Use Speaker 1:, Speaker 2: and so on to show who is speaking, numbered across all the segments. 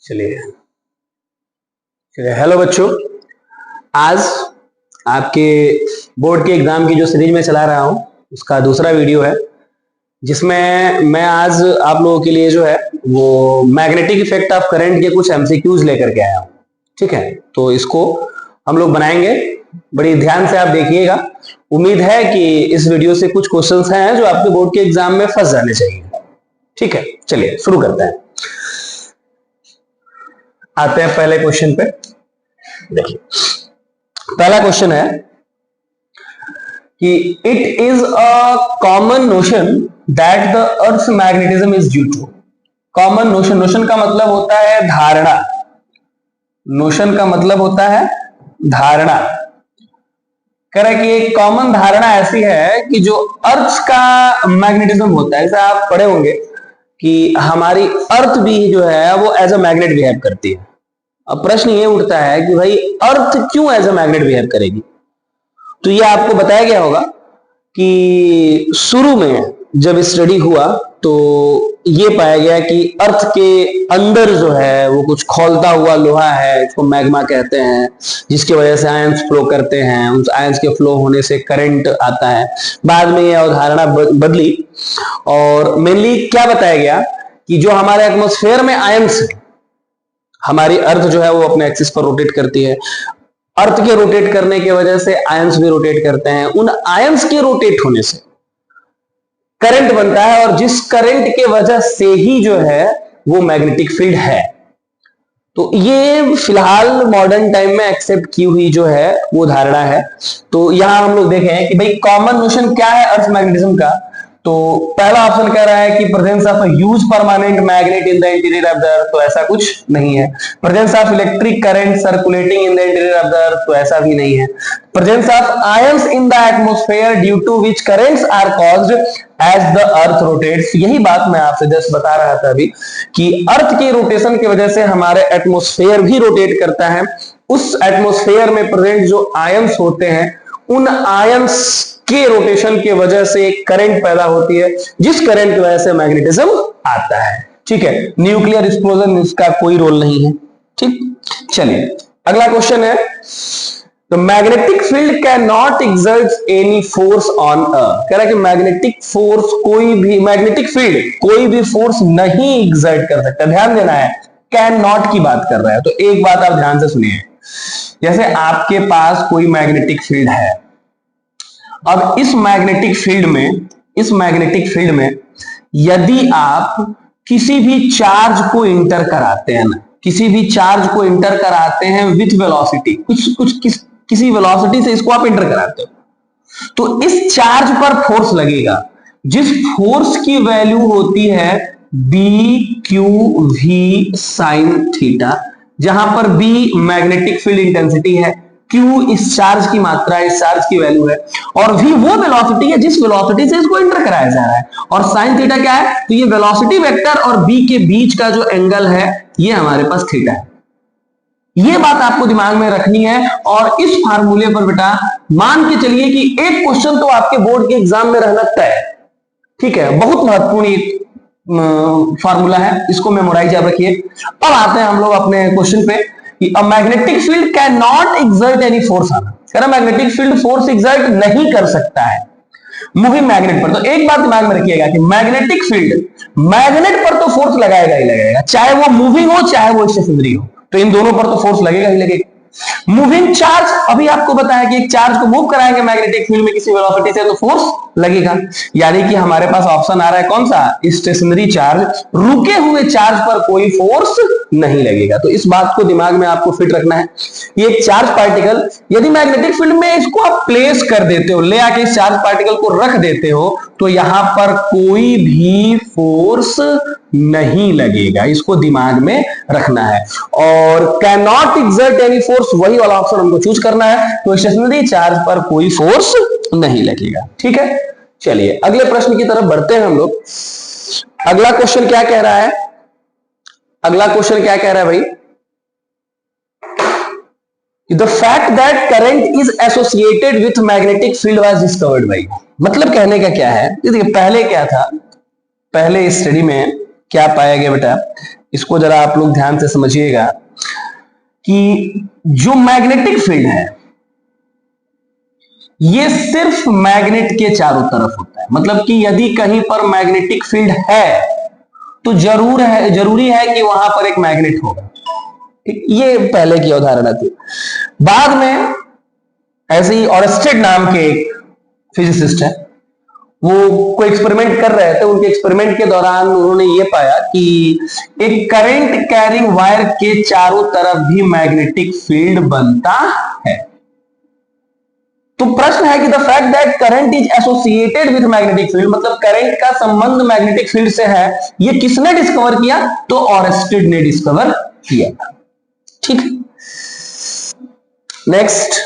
Speaker 1: चलिए चलिए हेलो बच्चों। आज आपके बोर्ड के एग्जाम की जो सीरीज में चला रहा हूं उसका दूसरा वीडियो है, जिसमें मैं आज आप लोगों के लिए जो है वो मैग्नेटिक इफेक्ट ऑफ करंट के कुछ एमसीक्यूज लेकर के आया हूं। ठीक है, तो इसको हम लोग बनाएंगे, बड़ी ध्यान से आप देखिएगा। उम्मीद है कि इस वीडियो से कुछ क्वेश्चंस हैं जो आपके बोर्ड के एग्जाम में फंस जाने चाहिए। ठीक है, चलिए शुरू करते हैं। आते हैं पहले क्वेश्चन पे। देखिए पहला क्वेश्चन है कि it is a common notion that the earth magnetism is due to. Common notion, notion का मतलब होता है धारणा, नोशन का मतलब होता है धारणा। कह रहा है कि एक कॉमन धारणा ऐसी है कि जो अर्थ का मैग्नेटिज्म होता है, जैसे आप पढ़े होंगे कि हमारी अर्थ भी जो है वो एज अ मैग्नेट बिहेव करती है। अब प्रश्न ये उठता है कि भाई अर्थ क्यों एज अ मैग्नेट बिहेव करेगी। तो ये आपको बताया गया होगा कि शुरू में जब स्टडी हुआ तो ये पाया गया कि अर्थ के अंदर जो है वो कुछ खौलता हुआ लोहा है, इसको मैग्मा कहते हैं, जिसकी वजह से आयंस फ्लो करते हैं। उस आयंस के फ्लो होने से करंट आता है। बाद में ये अवधारणा बदली और मेनली क्या बताया गया कि जो हमारे एटमॉस्फेयर में आयंस, हमारी अर्थ जो है वो अपने एक्सिस पर रोटेट करती है। अर्थ के रोटेट करने की वजह से आयंस भी रोटेट करते हैं। उन आयंस के रोटेट होने से करंट बनता है और जिस करंट के वजह से ही जो है वो मैग्नेटिक फील्ड है। तो ये फिलहाल मॉडर्न टाइम में एक्सेप्ट की हुई जो है वो धारणा है। तो यहां हम लोग देखें कि भाई कॉमन नोशन क्या है अर्थ मैग्नेटिज्म का। तो पहला ऑप्शन कह रहा है कि presence of huge permanent magnet in the interior of the earth, तो ऐसा कुछ नहीं है। Presence of electric current circulating in the interior of the earth, तो ऐसा भी नहीं है। Presence of ions in the atmosphere due to which currents are caused as the earth rotates, यही बात मैं आपसे जस्ट बता रहा था अभी कि अर्थ के रोटेशन की वजह से हमारे एटमॉस्फेयर भी रोटेट करता है। उस एटमॉस्फेयर में प्रेजेंट जो आयंस होते हैं, उन आयंस के रोटेशन की वजह से करंट पैदा होती है, जिस करंट की वजह से मैग्नेटिज्म आता है। ठीक है, न्यूक्लियर एक्सप्लोजन इसका कोई रोल नहीं है। ठीक, चलिए अगला क्वेश्चन है, The magnetic field cannot exert any force on Earth। कह रहा है कि मैग्नेटिक फोर्स कोई भी, मैग्नेटिक फील्ड कोई भी फोर्स नहीं एग्जर्ट कर सकता। ध्यान देना है, कैन नॉट की बात कर रहा है। तो एक बात आप ध्यान से सुनिए, जैसे आपके पास कोई मैग्नेटिक फील्ड है। अब इस मैग्नेटिक फील्ड में यदि आप किसी भी चार्ज को इंटर कराते हैं ना, किसी भी चार्ज को इंटर कराते हैं विथ वेलोसिटी, किसी वेलोसिटी से इसको आप इंटर कराते हो, तो इस चार्ज पर फोर्स लगेगा, जिस फोर्स की वैल्यू होती है B Q V sine theta, जहां पर बी मैग्नेटिक फील्ड इंटेंसिटी है, क्यू इस चार्ज की मात्रा, इस चार्ज की वैल्यू है, और वी वो वेलोसिटी है जिस वेलोसिटी से इसको इंटर कराया जा रहा है, और साइन थीटा क्या है, तो ये वेलोसिटी वेक्टर और बी के बीच का जो एंगल है ये हमारे पास थीटा है। ये बात आपको दिमाग में रखनी है। और इस फार्मूले पर बेटा मान के चलिए कि एक क्वेश्चन तो आपके बोर्ड के एग्जाम में रहना तय है। ठीक है, बहुत महत्वपूर्ण फार्मूला है, इसको मेमोराइज आप रखिए। अब आते हैं हम लोग अपने क्वेश्चन पे कि a magnetic field can not exert any force on, कह रहा मैग्नेटिक फील्ड फोर्स एक्सर्ट नहीं कर सकता है मूविंग मैग्नेट पर। तो एक बात दिमाग में रखिएगा कि मैग्नेटिक फील्ड मैग्नेट पर तो फोर्स लगाएगा ही लगाएगा, चाहे वो मूविंग हो चाहे वो स्टेशनरी हो, तो इन दोनों पर तो फोर्स लगेगा ही लगेगा। मूविंग चार्ज, अभी आपको बताया कि एक चार्ज को मूव कराएंगे मैग्नेटिक फील्ड में किसी वेलोसिटी से तो फोर्स लगेगा, यानी कि हमारे पास ऑप्शन आ रहा है कौन सा, स्टेशनरी चार्ज। रुके हुए चार्ज पर कोई फोर्स नहीं लगेगा। तो इस बात को दिमाग में आपको फिट रखना है। ये एक चार्ज पार्टिकल यदि मैग्नेटिक फील्ड में इसको आप प्लेस कर देते हो, ले आके इस चार्ज पार्टिकल को रख देते हो, तो यहां पर कोई भी फोर्स नहीं लगेगा, इसको दिमाग में रखना है। और can not exert any force, वही वाला ऑप्शन हमको चूज करना है। तो स्टेशनरी चार्ज पर कोई फोर्स नहीं लगेगा। ठीक है, चलिए अगले प्रश्न की तरफ बढ़ते हैं हम लोग। अगला क्वेश्चन क्या कह रहा है, अगला क्वेश्चन क्या कह रहा है भाई, the fact that current is associated with magnetic field was discovered by. मतलब कहने का क्या है, देखिए पहले क्या था, पहले स्टडी में क्या पाया गया बेटा इसको जरा आप लोग ध्यान से समझिएगा कि जो मैग्नेटिक फील्ड है ये सिर्फ मैग्नेट के चारों तरफ होता है। मतलब कि यदि कहीं पर मैग्नेटिक फील्ड है तो जरूरी है कि वहां पर एक मैग्नेट होगा। ठीक, ये पहले की अवधारणा थी। बाद में ऐसे ही ऑरस्टेड नाम के एक फिजिसिस्ट है, वो कोई एक्सपेरिमेंट कर रहे थे। उनके एक्सपेरिमेंट के दौरान उन्होंने ये पाया कि एक करंट कैरिंग वायर के चारों तरफ भी मैग्नेटिक फील्ड बनता है। तो प्रश्न है कि the fact that current is associated with magnetic field, मतलब करंट का संबंध मैग्नेटिक फील्ड से है, ये किसने डिस्कवर किया? तो ऑरस्टेड ने डिस्कवर किया था। ठीक, नेक्स्ट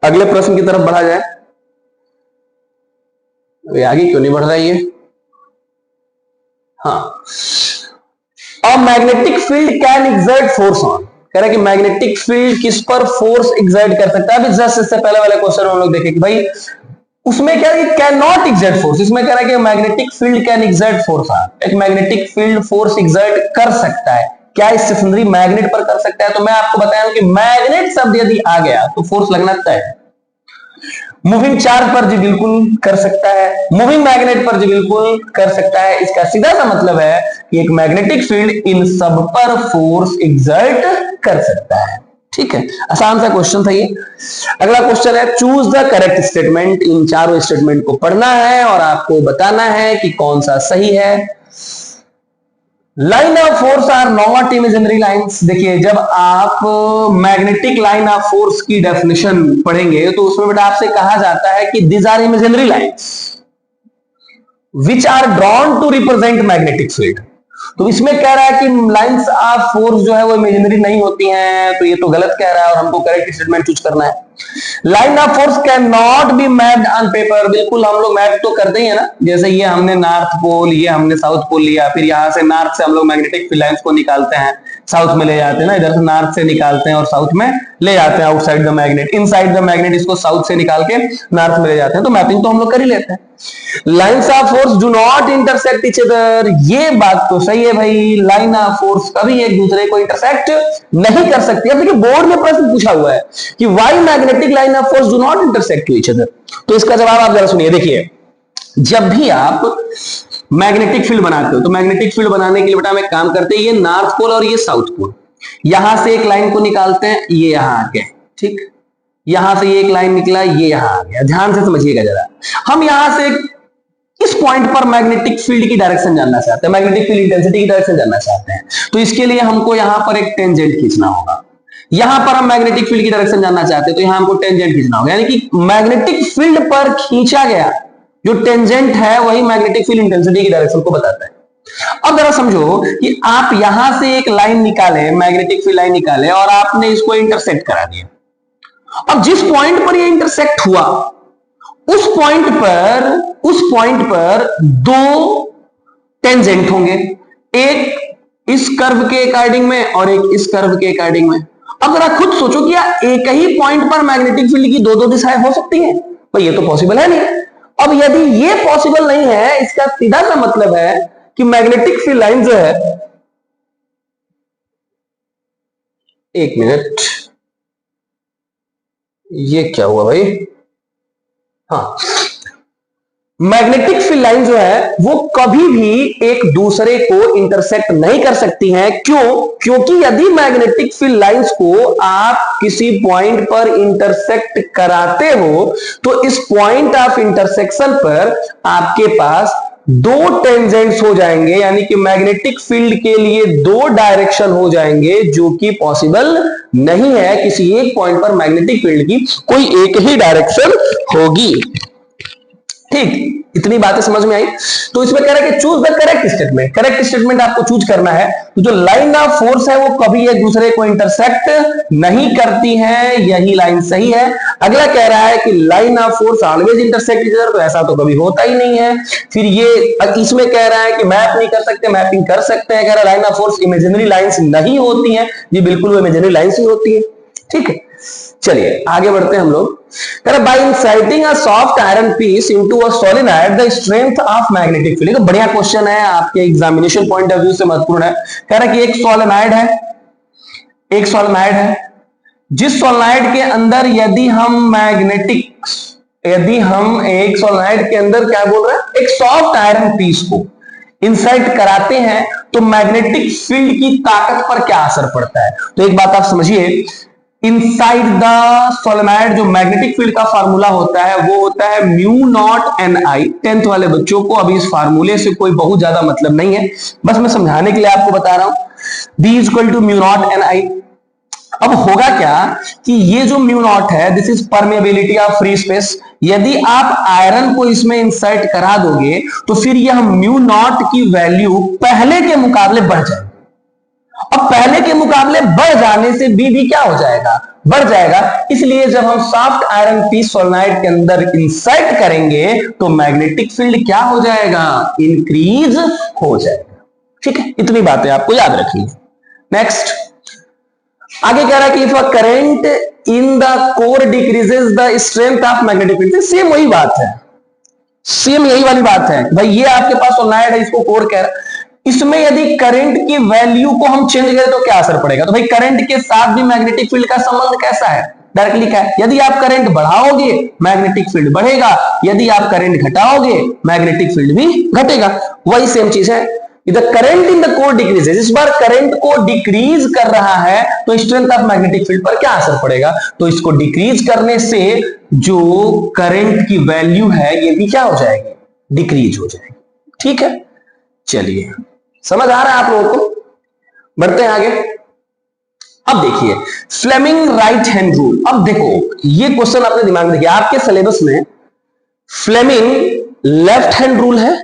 Speaker 1: अगले प्रश्न की तरफ बढ़ा जाए। आगे क्यों नहीं बढ़ रहा है ये? हाँ, a magnetic field can exert force on, कह रहा है कि मैग्नेटिक फील्ड किस पर फोर्स एक्सर्ट कर सकता है। अभी जस्ट इससे पहले वाले क्वेश्चन हम लोग देखें कि भाई उसमें क्या है कि कैन नॉट एक्सर्ट फोर्स, इसमें कह रहा है कि magnetic field can exert force on, एक मैग्नेटिक फील्ड फोर्स एक्सर्ट कर सकता है। क्या स्टेशनरी मैग्नेट पर कर सकता है? तो मैं आपको बताया कि मैग्नेट शब्द यदि आ गया तो फोर्स लगना तय है। मूविंग चार्ज पर जी बिल्कुल कर सकता है, मूविंग मैग्नेट पर जी बिल्कुल कर सकता है। इसका सीधा सा मतलब है कि एक मैग्नेटिक फील्ड इन सब पर फोर्स एक्सर्ट कर सकता है। ठीक है, आसान सा क्वेश्चन था ये। अगला क्वेश्चन है, चूज द करेक्ट स्टेटमेंट। इन चारों स्टेटमेंट को पढ़ना है और आपको बताना है कि कौन सा सही है। Line of force are not imaginary lines. देखिए, जब आप मैग्नेटिक लाइन ऑफ फोर्स की डेफिनेशन पढ़ेंगे तो उसमें बेटा आपसे कहा जाता है कि this are imaginary lines which are drawn to represent magnetic field. तो इसमें कह रहा है कि लाइंस ऑफ फोर्स जो है वो इमेजिनरी नहीं होती हैं, तो ये तो गलत कह रहा है और हमको करेक्ट स्टेटमेंट चूज करना है। Line of force can not be mapped on paper. बिल्कुल हम लोग मैप तो करते ही है ना, जैसे ये हमने नॉर्थ पोल, ये हमने साउथ पोल लिया, फिर यहां से नॉर्थ से हम लोग मैग्नेटिक फील्ड लाइंस को निकालते हैं, साउथ में ले जाते हैं ना, इधर से नॉर्थ से निकालते हैं और साउथ में ले जाते हैं, outside the magnet, inside the magnet, इसको साउथ से निकाल के नॉर्थ में ले जाते हैं। तो मैपिंग तो हम लोग कर ही लेते हैं। Lines of force do not intersect each other, ये बात तो सही है भाई, लाइन ऑफ फोर्स कभी एक दूसरे को इंटरसेक्ट नहीं कर सकती। अब देखिए बोर्ड में प्रश्न पूछा हुआ है कि why magnetic line of force do not intersect each other, तो इसका जवाब आप जरा सुनिए। देखिए, जब भी आप मैग्नेटिक फील्ड बनाते हो तो मैग्नेटिक फील्ड बनाने के लिए बेटा हम एक काम करते हैं, ये नॉर्थ पोल और ये साउथ पोल, यहां से एक लाइन को निकालते हैं, ये यहां आ गया, ठीक, यहां से ये एक लाइन निकला, ये यहां आ गया। ध्यान से समझिएगा जरा, हम यहां से इस पॉइंट पर मैग्नेटिक फील्ड की डायरेक्शन जानना चाहते हैं, मैग्नेटिक फील्ड इंटेंसिटी की डायरेक्शन जानना चाहते हैं, तो इसके लिए हमको यहां पर एक टेंजेंट खींचना होगा। यहां पर हम मैग्नेटिक फील्ड की डायरेक्शन जानना चाहते हैं तो यहां हमको टेंजेंट खींचना होगा, यानी कि मैग्नेटिक फील्ड पर खींचा गया जो टेंजेंट है वही मैग्नेटिक फील्ड इंटेंसिटी की डायरेक्शन को बताता है। अब जरा समझो कि आप यहां से एक लाइन निकाले, मैग्नेटिक फील्ड लाइन निकाले और आपने इसको इंटरसेक्ट करा दिया। अब जिस पॉइंट पर ये इंटरसेक्ट हुआ उस पॉइंट पर दो टेंजेंट होंगे, एक इस कर्व के अकॉर्डिंग में और एक इस कर्व के अकॉर्डिंग में। अब जरा खुद सोचो कि एक ही पॉइंट पर मैग्नेटिक फील्ड की दो दो दिशाएं हो सकती हैं? तो ये तो पॉसिबल है नहीं। अब यदि ये पॉसिबल नहीं है, इसका सीधा सा मतलब है कि मैग्नेटिक फील्ड लाइन जो है, एक मिनट, ये क्या हुआ भाई? हाँ, मैग्नेटिक फील्ड लाइन जो है वो कभी भी एक दूसरे को इंटरसेक्ट नहीं कर सकती हैं। क्यों? क्योंकि यदि मैग्नेटिक फील्ड लाइंस को आप किसी पॉइंट पर इंटरसेक्ट कराते हो तो इस पॉइंट ऑफ इंटरसेक्शन पर आपके पास दो टेंजेंट्स हो जाएंगे, यानी कि मैग्नेटिक फील्ड के लिए दो डायरेक्शन हो जाएंगे, जो कि पॉसिबल नहीं है। किसी एक पॉइंट पर मैग्नेटिक फील्ड की कोई एक ही डायरेक्शन होगी। ठीक, इतनी बातें समझ में आई? तो इसमें कह रहा है कि choose the correct statement. Correct statement आपको चूज करना है। तो जो लाइन ऑफ फोर्स है वो कभी एक दूसरे को इंटरसेक्ट नहीं करती है, यही लाइन सही है। अगला कह रहा है कि line of force always intersect each other, तो ऐसा तो कभी होता ही नहीं है। फिर ये इसमें कह रहा है कि मैप नहीं कर सकते, मैपिंग कर सकते हैं। कह रहा है line of force imaginary lines नहीं होती हैं, ये बिल्कुल वो इमेजिनरी लाइंस ही होती है। ठीक है, चलिए आगे बढ़ते हैं हम लोग। कह रहे by inserting a soft iron piece into a solenoid the strength of magnetic field. बढ़िया क्वेश्चन है, आपके एग्जामिनेशन पॉइंट ऑफ व्यू से महत्वपूर्ण है। कह रहा है कि एक सॉलिनॉइड है, जिस सॉलिनॉइड के अंदर यदि हम एक सॉलिनॉइड के अंदर क्या बोल रहे हैं, एक सॉफ्ट आयरन पीस को इंसर्ट कराते हैं तो मैग्नेटिक फील्ड की ताकत पर क्या असर पड़ता है। तो एक बात आप समझिए, इनसाइड द सोलेनॉइड जो मैग्नेटिक फील्ड का फार्मूला होता है वो होता है म्यू नॉट एन आई। 10th वाले बच्चों को अभी इस फार्मूले से कोई बहुत ज्यादा मतलब नहीं है, बस मैं समझाने के लिए आपको बता रहा हूं। B is equal to mu naught N I. अब होगा क्या कि ये जो म्यू नॉट है, this is permeability of free space. यदि आप आयरन को इसमें इंसर्ट करा दोगे तो फिर यह म्यू नॉट की वैल्यू पहले के मुकाबले बढ़ जाएगी। अब पहले के मुकाबले बढ़ जाने से बी भी क्या हो जाएगा, बढ़ जाएगा। इसलिए जब हम सॉफ्ट आयरन पीस सोलेनॉइड के अंदर इंसर्ट करेंगे तो मैग्नेटिक फील्ड क्या हो जाएगा, इंक्रीज हो जाएगा। ठीक है, इतनी बातें आपको याद रखनी है। नेक्स्ट आगे कह रहा है कि if a current in the core decreases the strength of magnetic field. Same वही बात है, सेम यही वाली बात है भाई। ये आपके पास सोलेनॉइड है, इसको कोर कह रहा है, इसमें यदि करंट की वैल्यू को हम चेंज करें तो क्या असर पड़ेगा। तो भाई करंट के साथ भी मैग्नेटिक फील्ड का संबंध कैसा है, डायरेक्टली क्या है। यदि आप करंट बढ़ाओगे मैग्नेटिक फील्ड बढ़ेगा, यदि आप करंट घटाओगे मैग्नेटिक फील्ड भी घटेगा। वही सेम चीज है। The current in the core decreases, इस बार करंट को डिक्रीज कर रहा है तो स्ट्रेंथ ऑफ मैग्नेटिक फील्ड पर क्या असर पड़ेगा। तो इसको डिक्रीज करने से जो करंट की वैल्यू है ये भी क्या हो जाएगी, डिक्रीज हो जाएगी। ठीक है, चलिए समझ आ रहा है आप लोगों को। बढ़ते हैं आगे। अब देखिए फ्लेमिंग राइट हैंड रूल। अब देखो ये क्वेश्चन अपने दिमाग में देखिए, आपके सिलेबस में फ्लेमिंग लेफ्ट हैंड रूल है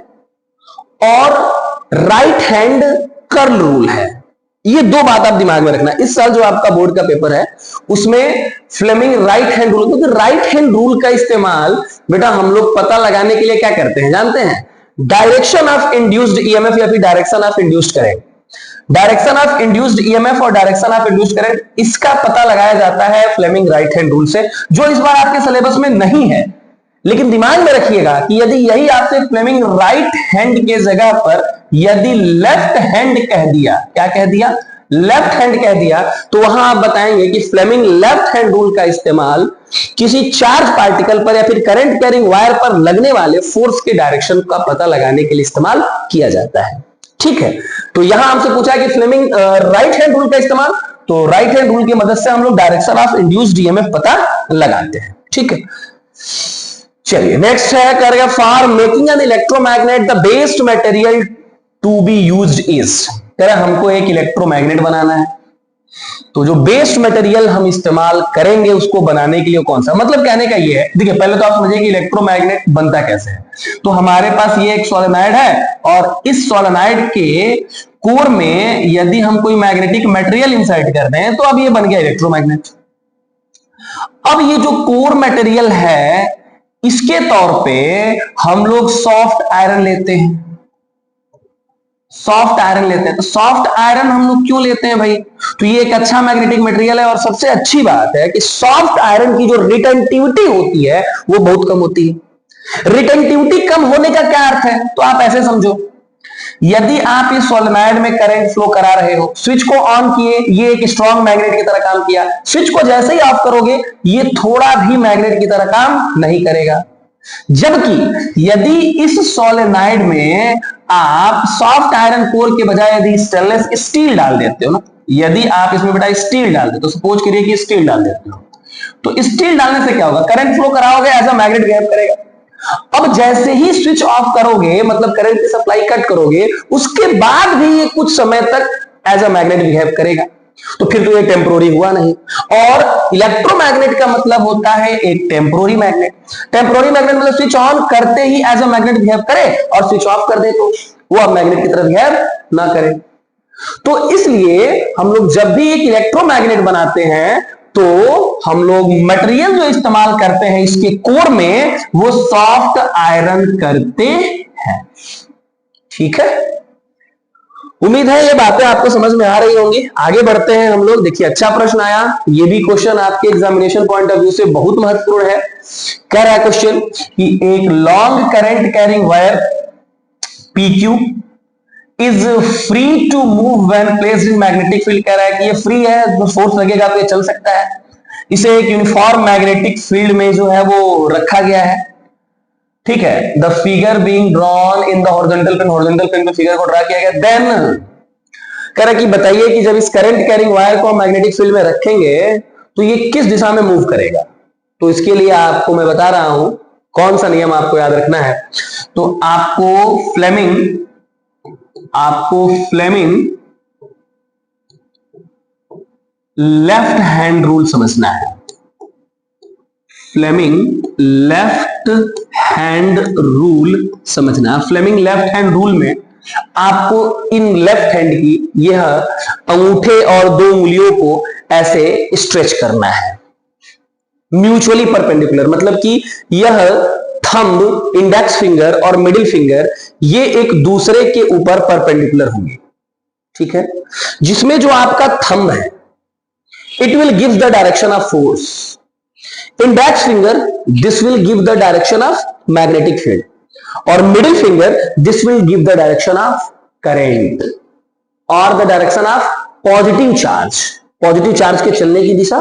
Speaker 1: और राइट हैंड कर्ल रूल है। ये दो बात आप दिमाग में रखना। इस साल जो आपका बोर्ड का पेपर है उसमें फ्लेमिंग राइट हैंड रूल, क्योंकि राइट हैंड रूल का इस्तेमाल बेटा हम लोग पता लगाने के लिए क्या करते हैं जानते हैं, डायरेक्शन ऑफ इंड्यूस्ड ईएमएफ या फिर direction of induced current. Direction of induced EMF और डायरेक्शन ऑफ इंड्यूस्ड करंट, इसका पता लगाया जाता है फ्लेमिंग राइट हैंड रूल से, जो इस बार आपके सिलेबस में नहीं है। लेकिन दिमाग में रखिएगा कि यदि यही आपसे फ्लेमिंग राइट हैंड के जगह पर यदि लेफ्ट हैंड कह दिया, क्या कह दिया, लेफ्ट हैंड कह दिया, तो वहां आप बताएंगे कि फ्लेमिंग लेफ्ट हैंड रूल का इस्तेमाल किसी चार्ज पार्टिकल पर या फिर करंट कैरिंग वायर पर लगने वाले फोर्स के डायरेक्शन का पता लगाने के लिए इस्तेमाल किया जाता है। ठीक है, तो यहां हमसे पूछा कि फ्लेमिंग राइट हैंड रूल का इस्तेमाल, तो राइट हैंड रूल की मदद से हम लोग डायरेक्शन ऑफ इंड्यूस्ड ईएमएफ पता लगाते हैं। ठीक है, चलिए नेक्स्ट है, करेगा for making an electromagnet the best material to be used is. कह रहा हमको एक इलेक्ट्रोमैग्नेट बनाना है, तो जो बेस्ट मटेरियल हम इस्तेमाल करेंगे उसको बनाने के लिए कौन सा, मतलब कहने का ये है, देखिए पहले तो आप समझिए कि इलेक्ट्रोमैग्नेट बनता कैसे है। तो हमारे पास ये एक सोलेनॉइड है और इस सोलेनॉइड के कोर में यदि हम कोई मैग्नेटिक मटेरियल इंसर्ट करते हैं तो अब ये बन गया इलेक्ट्रोमैग्नेट। अब ये जो कोर मटेरियल है इसके तौर पे हम लोग सॉफ्ट आयरन लेते हैं, सॉफ्ट आयरन लेते हैं। तो सॉफ्ट आयरन हम लोग क्यों लेते हैं भाई, तो ये एक अच्छा मैग्नेटिक मटेरियल है और सबसे अच्छी बात है कि सॉफ्ट आयरन की जो रिटेंटिविटी होती है वो बहुत कम होती है। रिटेंटिविटी कम होने का क्या अर्थ है, तो आप ऐसे समझो, यदि आप इस सोलेनॉइड में करंट फ्लो करा रहे हो, स्विच को ऑन किए, ये एक स्ट्रॉन्ग मैग्नेट की तरह काम किया, स्विच को जैसे ही ऑफ करोगे ये थोड़ा भी मैग्नेट की तरह काम नहीं करेगा। जबकि यदि इस सोलेनॉइड में आप सॉफ्ट आयरन कोर के बजाय यदि स्टेनलेस स्टील डाल देते हो ना, यदि आप इसमें बेटा स्टील डाल देते हो, सपोज करिए कि स्टील डाल देते हो, तो स्टील डालने से क्या होगा, करंट फ्लो कराओगे, एज अ मैग्नेट बिहेव करेगा। अब जैसे ही स्विच ऑफ करोगे, मतलब करंट की सप्लाई कट करोगे, उसके बाद भी ये कुछ समय तक एज अ मैग्नेट बिहेव करेगा। तो फिर तो ये टेम्पोररी हुआ नहीं। और इलेक्ट्रोमैग्नेट का मतलब होता है एक टेम्पोररी मैग्नेट। टेम्पोररी मैग्नेट मतलब स्विच ऑन करते ही एज अ मैग्नेट बिहेव करे और स्विच ऑफ कर दे तो वो अब मैग्नेट की तरह बिहेव ना करे। तो इसलिए हम लोग जब भी एक इलेक्ट्रोमैग्नेट बनाते हैं तो हम लोग मटेरियल जो इस्तेमाल करते हैं इसके कोर में वो सॉफ्ट आयरन करते हैं। ठीक है, उम्मीद है ये बातें आपको समझ में आ रही होंगी। आगे बढ़ते हैं हम लोग। देखिए अच्छा प्रश्न आया, ये भी क्वेश्चन आपके एग्जामिनेशन पॉइंट ऑफ व्यू से बहुत महत्वपूर्ण है। कह रहा है क्वेश्चन कि एक long current carrying wire PQ is free to move when placed in magnetic field. कह रहा है कि ये फ्री है, तो फोर्स लगेगा तो ये चल सकता है। इसे एक यूनिफॉर्म मैग्नेटिक फील्ड में जो है वो रखा गया है। ठीक है, the figure being drawn in the horizontal plane, horizontal plane पे फिगर को ड्रा किया गया। देन कह रहा है कि बताइए कि जब इस करंट कैरिंग वायर को हम मैग्नेटिक फील्ड में रखेंगे तो ये किस दिशा में मूव करेगा। तो इसके लिए आपको मैं बता रहा हूं कौन सा नियम आपको याद रखना है। तो आपको फ्लेमिंग लेफ्ट हैंड रूल समझना है। फ्लेमिंग लेफ्ट हैंड रूल समझना। फ्लेमिंग लेफ्ट हैंड रूल में आपको इन लेफ्ट हैंड की यह अंगूठे और दो उंगलियों को ऐसे स्ट्रेच करना है, म्यूचुअली परपेंडिकुलर। मतलब कि यह थंब, इंडेक्स फिंगर और मिडिल फिंगर ये एक दूसरे के ऊपर परपेंडिकुलर होंगे। ठीक है, जिसमें जो आपका थंब है it will give the direction of force. Index finger this will give the direction of magnetic field और middle finger this will give the direction of current और the direction of positive charge. Positive charge के चलने की दिशा,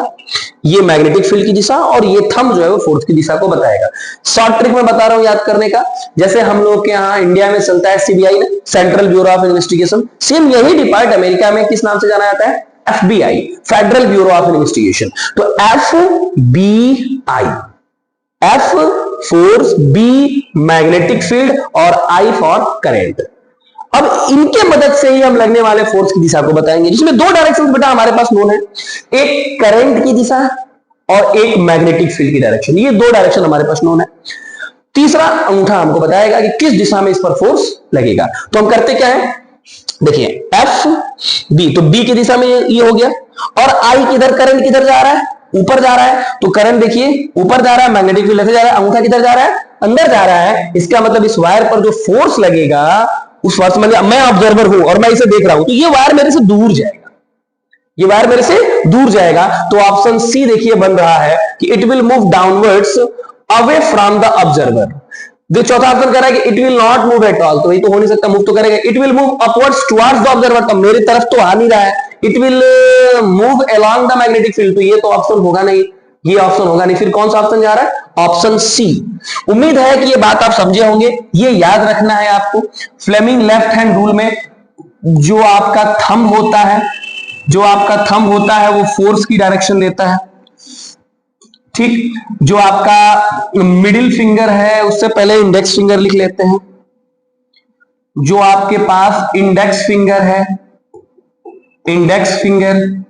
Speaker 1: ये magnetic field की दिशा, और ये thumb जो है वो फोर्स की दिशा को बताएगा। शॉर्ट ट्रिक में बता रहा हूं याद करने का। जैसे हम लोग के यहाँ इंडिया में चलता है CBI, central bureau of investigation. Same यही डिपार्ट अमेरिका में किस नाम से जाना जाता है? FBI, federal bureau of investigation. तो FBI, F force, B magnetic field और I फॉर करेंट। अब इनके मदद से ही हम लगने वाले फोर्स की दिशा को बताएंगे, जिसमें दो डायरेक्शन बेटा हमारे पास नोन है, एक करंट की दिशा और एक मैग्नेटिक फील्ड की डायरेक्शन। ये दो डायरेक्शन हमारे पास नोन है। तीसरा अंगूठा हमको बताएगा कि किस दिशा में इस पर फोर्स लगेगा। तो हम करते क्या है, देखिए FB, तो B की दिशा में ये हो गया, और I किधर, करंट किधर जा रहा है? ऊपर जा रहा है। तो करंट देखिए ऊपर जा रहा है, मैग्नेटिक फील्ड लेके जा रहा है। अंगूठा किधर जा रहा है? अंदर जा रहा है। इसका मतलब इस वायर पर जो फोर्स लगेगा उस वक्त मैं ऑब्जर्वर हूं और मैं इसे देख रहा हूं, तो ये वायर मेरे से दूर जाएगा, ये वायर मेरे से दूर जाएगा। तो ऑप्शन C देखिए बन रहा है कि it will move downwards away from the observer. जो चौथा ऑप्शन कह रहा है कि it will not move at all, तो ये तो हो नहीं सकता, मूव तो करेगा। It will move upwards towards the observer, तो मेरी तरफ तो आ नहीं रहा है। It will move along the magnetic field, तो ये तो ऑप्शन होगा नहीं, ये ऑप्शन होगा नहीं। फिर कौन सा ऑप्शन जा रहा है? Option C। उम्मीद है कि ये बात आप समझे होंगे। ये याद रखना है आपको। फ्लेमिंग लेफ्ट हैंड रूल में जो आपका थंब होता है, वो फोर्स की डायरेक्शन देता है। ठीक, जो आपका मिडिल फिंगर है, उससे पहले इंडेक्स फिंगर लिख लेते हैं। जो आपके पास इंडेक्स फिंगर है, इंडेक्स फिंगर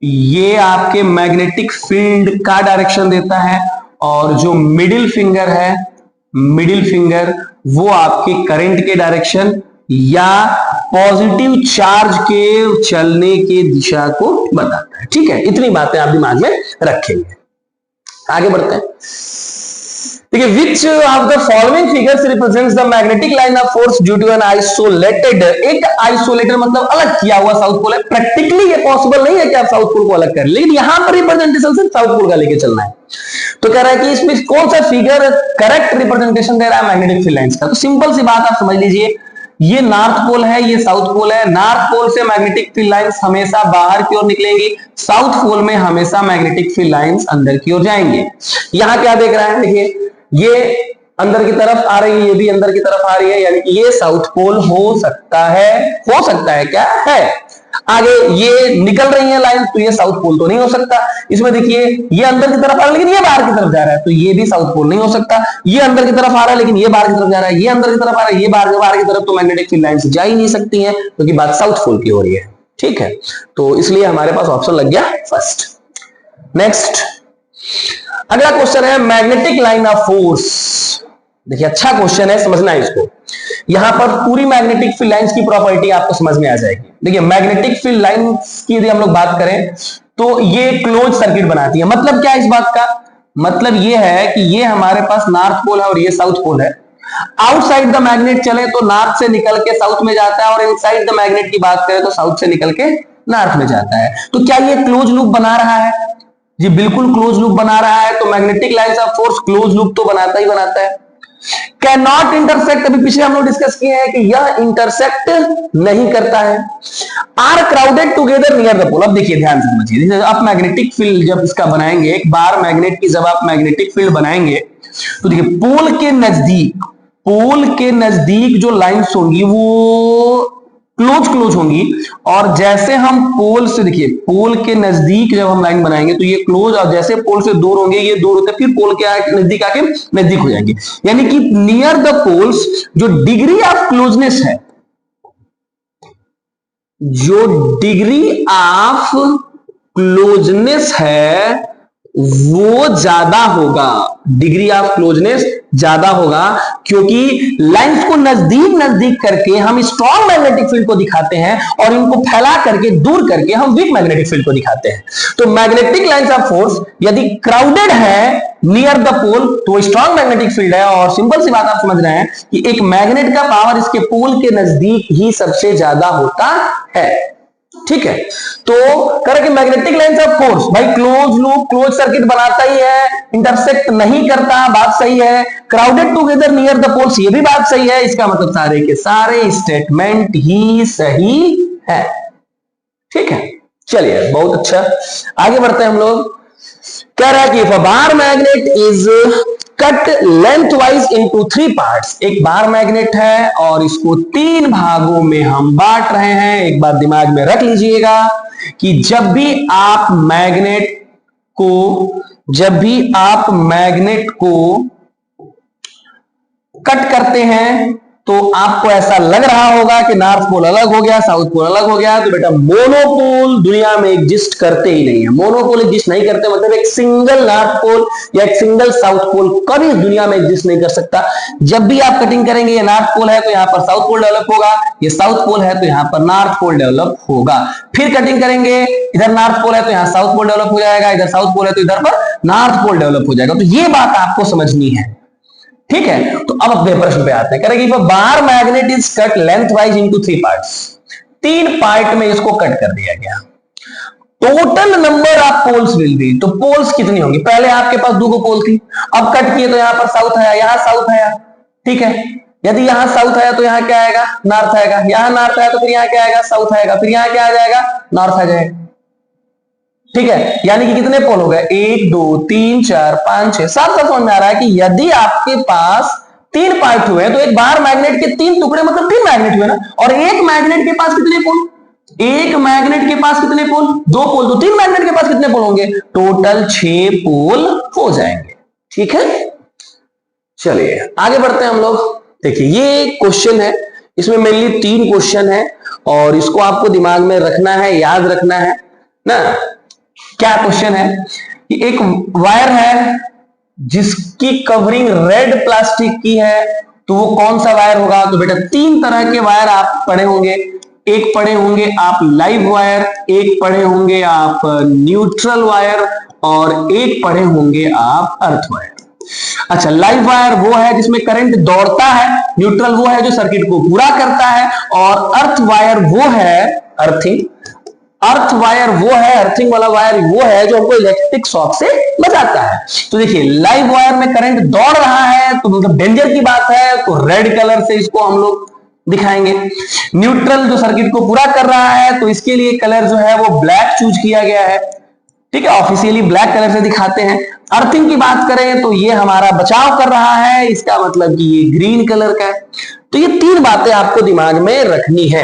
Speaker 1: ये आपके मैग्नेटिक फील्ड का डायरेक्शन देता है, और जो मिडिल फिंगर है, मिडिल फिंगर वो आपके करंट के डायरेक्शन या पॉजिटिव चार्ज के चलने के दिशा को बताता है। ठीक है, इतनी बातें आप दिमाग में रखेंगे। आगे बढ़ते हैं। देखिए, which of the following figures represents the magnetic line of force due to an isolated, एक आइसोलेटेड मतलब अलग किया हुआ साउथ पोल है। प्रैक्टिकली ये पॉसिबल नहीं है कि आप साउथ पोल को अलग करें, लेकिन यहां पर रिप्रेजेंटेशन सिर्फ साउथ पोल का लेके चलना है। तो कह रहा है कि इसमें कौन सा फिगर करेक्ट रिप्रेजेंटेशन दे रहा है मैग्नेटिक फील्ड लाइंस का। तो सिंपल सी बात आप समझ लीजिए, ये नॉर्थ पोल है, ये साउथ पोल है। नॉर्थ पोल से मैग्नेटिक फील्ड लाइंस हमेशा बाहर की ओर निकलेंगी, साउथ पोल में हमेशा मैग्नेटिक फील्ड लाइंस अंदर की ओर जाएंगे। यहां क्या देख रहा है, देखिए ये अंदर की तरफ आ रही है, ये भी अंदर की तरफ आ रही है, यानी कि ये साउथ पोल हो सकता है क्या है। आगे ये निकल रही है लाइन, तो ये साउथ पोल तो नहीं हो सकता। इसमें देखिए ये अंदर की तरफ आ रहा है लेकिन ये बाहर की तरफ जा रहा है, तो ये भी साउथ पोल नहीं हो सकता। ये अंदर की तरफ आ रहा है लेकिन ये बाहर की तरफ जा रहा है, ये अंदर की तरफ आ रहा है, ये बाहर की तरफ, तो मैग्नेटिक फील्ड लाइंस जा ही नहीं सकती है, क्योंकि तो बात साउथ पोल की हो रही है। ठीक है, तो इसलिए हमारे पास ऑप्शन लग गया फर्स्ट। नेक्स्ट अगला क्वेश्चन है मैग्नेटिक लाइन ऑफ फोर्स। देखिए अच्छा क्वेश्चन है, समझना है इसको। यहां पर पूरी मैग्नेटिक फील्ड लाइंस की प्रॉपर्टी आपको समझ में आ जाएगी। देखिए मैग्नेटिक फील्ड लाइंस की यदि हम लोग बात करें तो ये क्लोज सर्किट बनाती है। मतलब क्या है इस बात का? मतलब ये है कि ये हमारे पास नॉर्थ पोल है और ये साउथ पोल है। आउटसाइड द मैग्नेट चले तो नॉर्थ से निकल के साउथ में जाता है, और इनसाइड द मैग्नेट की बात करें तो साउथ से निकल के नॉर्थ में जाता है। तो क्या ये क्लोज लूप बना रहा है? जी बिल्कुल क्लोज लूप बना रहा है। तो magnetic lines of force close loop तो बनाता ही बनाता है। कैन नॉट इंटरसेक्ट, अभी पिछले हम लोग डिस्कस किए हैं कि यह इंटरसेक्ट नहीं करता है। Are crowded together near the pole, अब देखिए ध्यान से समझिए, आप मैग्नेटिक फील्ड जब इसका बनाएंगे, एक बार मैग्नेट की जब आप मैग्नेटिक फील्ड बनाएंगे तो देखिए पोल के नजदीक जो लाइंस होंगी वो क्लोज होंगी, और जैसे हम पोल से, देखिए पोल के नजदीक जब हम लाइन बनाएंगे तो ये क्लोज, और जैसे पोल से दूर होंगे ये दूर होते फिर पोल के नजदीक आके नजदीक हो जाएंगे। यानी कि नियर द पोल्स जो डिग्री ऑफ क्लोजनेस है, जो डिग्री ऑफ क्लोजनेस है वो ज्यादा होगा, डिग्री ऑफ क्लोजनेस ज्यादा होगा, क्योंकि लाइंस को नजदीक करके हम स्ट्रॉन्ग मैग्नेटिक फील्ड को दिखाते हैं और इनको फैला करके दूर करके हम वीक मैग्नेटिक फील्ड को दिखाते हैं। तो मैग्नेटिक लाइंस ऑफ फोर्स यदि क्राउडेड है नियर द पोल तो स्ट्रॉन्ग मैग्नेटिक फील्ड है, और सिंपल सी बात आप समझ रहे हैं कि एक मैग्नेट का पावर इसके पोल के नजदीक ही सबसे ज्यादा होता है। ठीक है, तो करें कि मैग्नेटिक लाइंस ऑफ फोर्स, भाई क्लोज लूप क्लोज सर्किट बनाता ही है, इंटरसेक्ट नहीं करता, बात सही है। Crowded together near the poles, ये भी बात सही है। इसका मतलब सारे के सारे स्टेटमेंट ही सही है। ठीक है, चलिए बहुत अच्छा, आगे बढ़ते हैं हम लोग। कह रहा है कि if a bar magnet is cut lengthwise into 3 parts, एक बार मैग्नेट है और इसको 3 भागों में हम बांट रहे हैं। एक बात दिमाग में रख लीजिएगा कि जब भी आप मैग्नेट को कट करते हैं तो आपको ऐसा लग रहा होगा कि नॉर्थ पोल अलग हो गया, साउथ पोल अलग हो गया। तो बेटा मोनोपोल दुनिया में एग्जिस्ट करते ही नहीं है। मोनोपोल एग्जिस्ट नहीं करते मतलब एक सिंगल नॉर्थ पोल या एक सिंगल साउथ पोल कभी दुनिया में एग्जिस्ट नहीं कर सकता। जब भी आप कटिंग करेंगे, ये नॉर्थ पोल है तो यहाँ पर साउथ पोल डेवलप होगा, ये साउथ पोल है तो यहाँ पर नॉर्थ पोल डेवलप होगा। फिर कटिंग करेंगे, इधर नॉर्थ पोल है तो यहाँ साउथ पोल डेवलप हो जाएगा, इधर साउथ पोल है तो इधर पर नॉर्थ पोल डेवलप हो जाएगा। तो ये बात आपको समझनी है। ठीक है, तो अब अपने प्रश्न पे आते हैं। करेंगे bar magnet is cut lengthwise into 3 parts, 3 part में इसको कट कर दिया गया। Total number of poles will be, तो पोल्स कितनी होंगी? पहले आपके पास 2 पोल थी, अब कट किए तो यहां पर साउथ है, यहां साउथ है। ठीक है, यदि यहां साउथ है तो यहां क्या आएगा? नॉर्थ आएगा। यहां नॉर्थ है तो फिर यहां क्या आएगा? साउथ आएगा। फिर यहां क्या आ जाएगा? नॉर्थ आ जाएगा। ठीक है, यानी कि कितने पोल हो गए? 1 2 3 4 5 6 7। समझ में आ रहा है कि यदि आपके पास 3 पार्ट हुए तो एक बार मैग्नेट के 3 टुकड़े मतलब 3 मैग्नेट हुए ना। और एक मैग्नेट के पास कितने पोल? एक मैग्नेट के पास कितने पोल? 2 पोल। तो 3 मैग्नेट के पास कितने पोल होंगे? टोटल 6 पोल हो जाएंगे। ठीक है, चलिए आगे बढ़ते हैं हम लोग। देखिए ये क्वेश्चन है, इसमें मेनली 3 क्वेश्चन है और इसको आपको दिमाग में रखना है, याद रखना है ना। क्या क्वेश्चन है कि एक वायर है जिसकी कवरिंग रेड प्लास्टिक की है, तो वो कौन सा वायर होगा? तो बेटा 3 तरह के वायर आप पढ़े होंगे। एक पढ़े होंगे आप लाइव वायर, एक पढ़े होंगे आप न्यूट्रल वायर, और एक पढ़े होंगे आप अर्थ वायर। अच्छा, लाइव वायर वो है जिसमें करंट दौड़ता है, न्यूट्रल वो है जो सर्किट को पूरा करता है, और अर्थ वायर वो है अर्थिंग। अर्थ वायर वो है, अर्थिंग वाला वायर वो है जो हमको इलेक्ट्रिक शॉक से बचाता है। तो देखिए लाइव वायर में करंट दौड़ रहा है तो मतलब डेंजर की बात है, तो रेड कलर से इसको हम लोग दिखाएंगे। न्यूट्रल जो सर्किट को पूरा कर रहा है तो इसके लिए कलर जो है वो ब्लैक चूज किया गया है। ठीक है, ऑफिशियली ब्लैक कलर से दिखाते हैं। अर्थिंग की बात करें तो ये हमारा बचाव कर रहा है, इसका मतलब कि ये ग्रीन कलर का है। तो ये 3 बातें आपको दिमाग में रखनी है।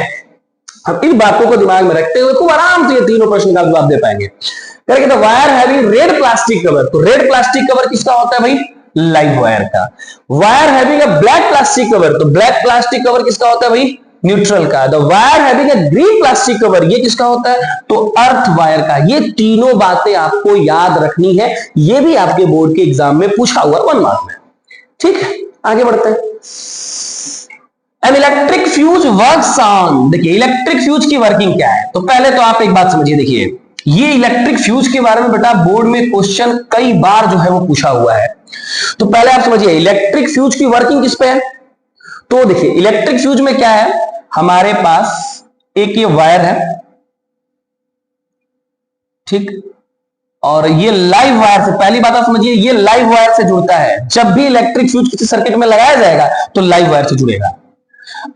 Speaker 1: अब इन बातों को दिमाग में रखते हुए खूब आराम से ये तीनों प्रश्न का जवाब दे पाएंगे। करेंगे तो wire having red plastic cover, तो रेड प्लास्टिक कवर किसका होता है भाई? लाइव वायर का। Wire having a black plastic cover, तो ब्लैक प्लास्टिक कवर किसका होता है भाई? न्यूट्रल का। The wire having a green plastic cover, ये किसका होता है? तो अर्थ वायर का। ये तीनों बातें आपको याद रखनी है, ये भी आपके बोर्ड के एग्जाम में पूछा हुआ 1 मार्क में। ठीक है, आगे बढ़ते हैं। An electric fuse works on, देखिए इलेक्ट्रिक फ्यूज की वर्किंग क्या है। तो पहले तो आप एक बात समझिए, देखिए ये इलेक्ट्रिक फ्यूज के बारे में बेटा बोर्ड में क्वेश्चन कई बार जो है वो पूछा हुआ है। तो पहले आप समझिए इलेक्ट्रिक फ्यूज की वर्किंग किस पे है? तो देखिए इलेक्ट्रिक फ्यूज में क्या है, हमारे पास एक ये वायर है, ठीक, और ये लाइव वायर से, पहली बात आप समझिए, ये लाइव वायर से जुड़ता है। जब भी इलेक्ट्रिक फ्यूज किसी सर्किट में लगाया जाएगा तो लाइव वायर से जुड़ेगा।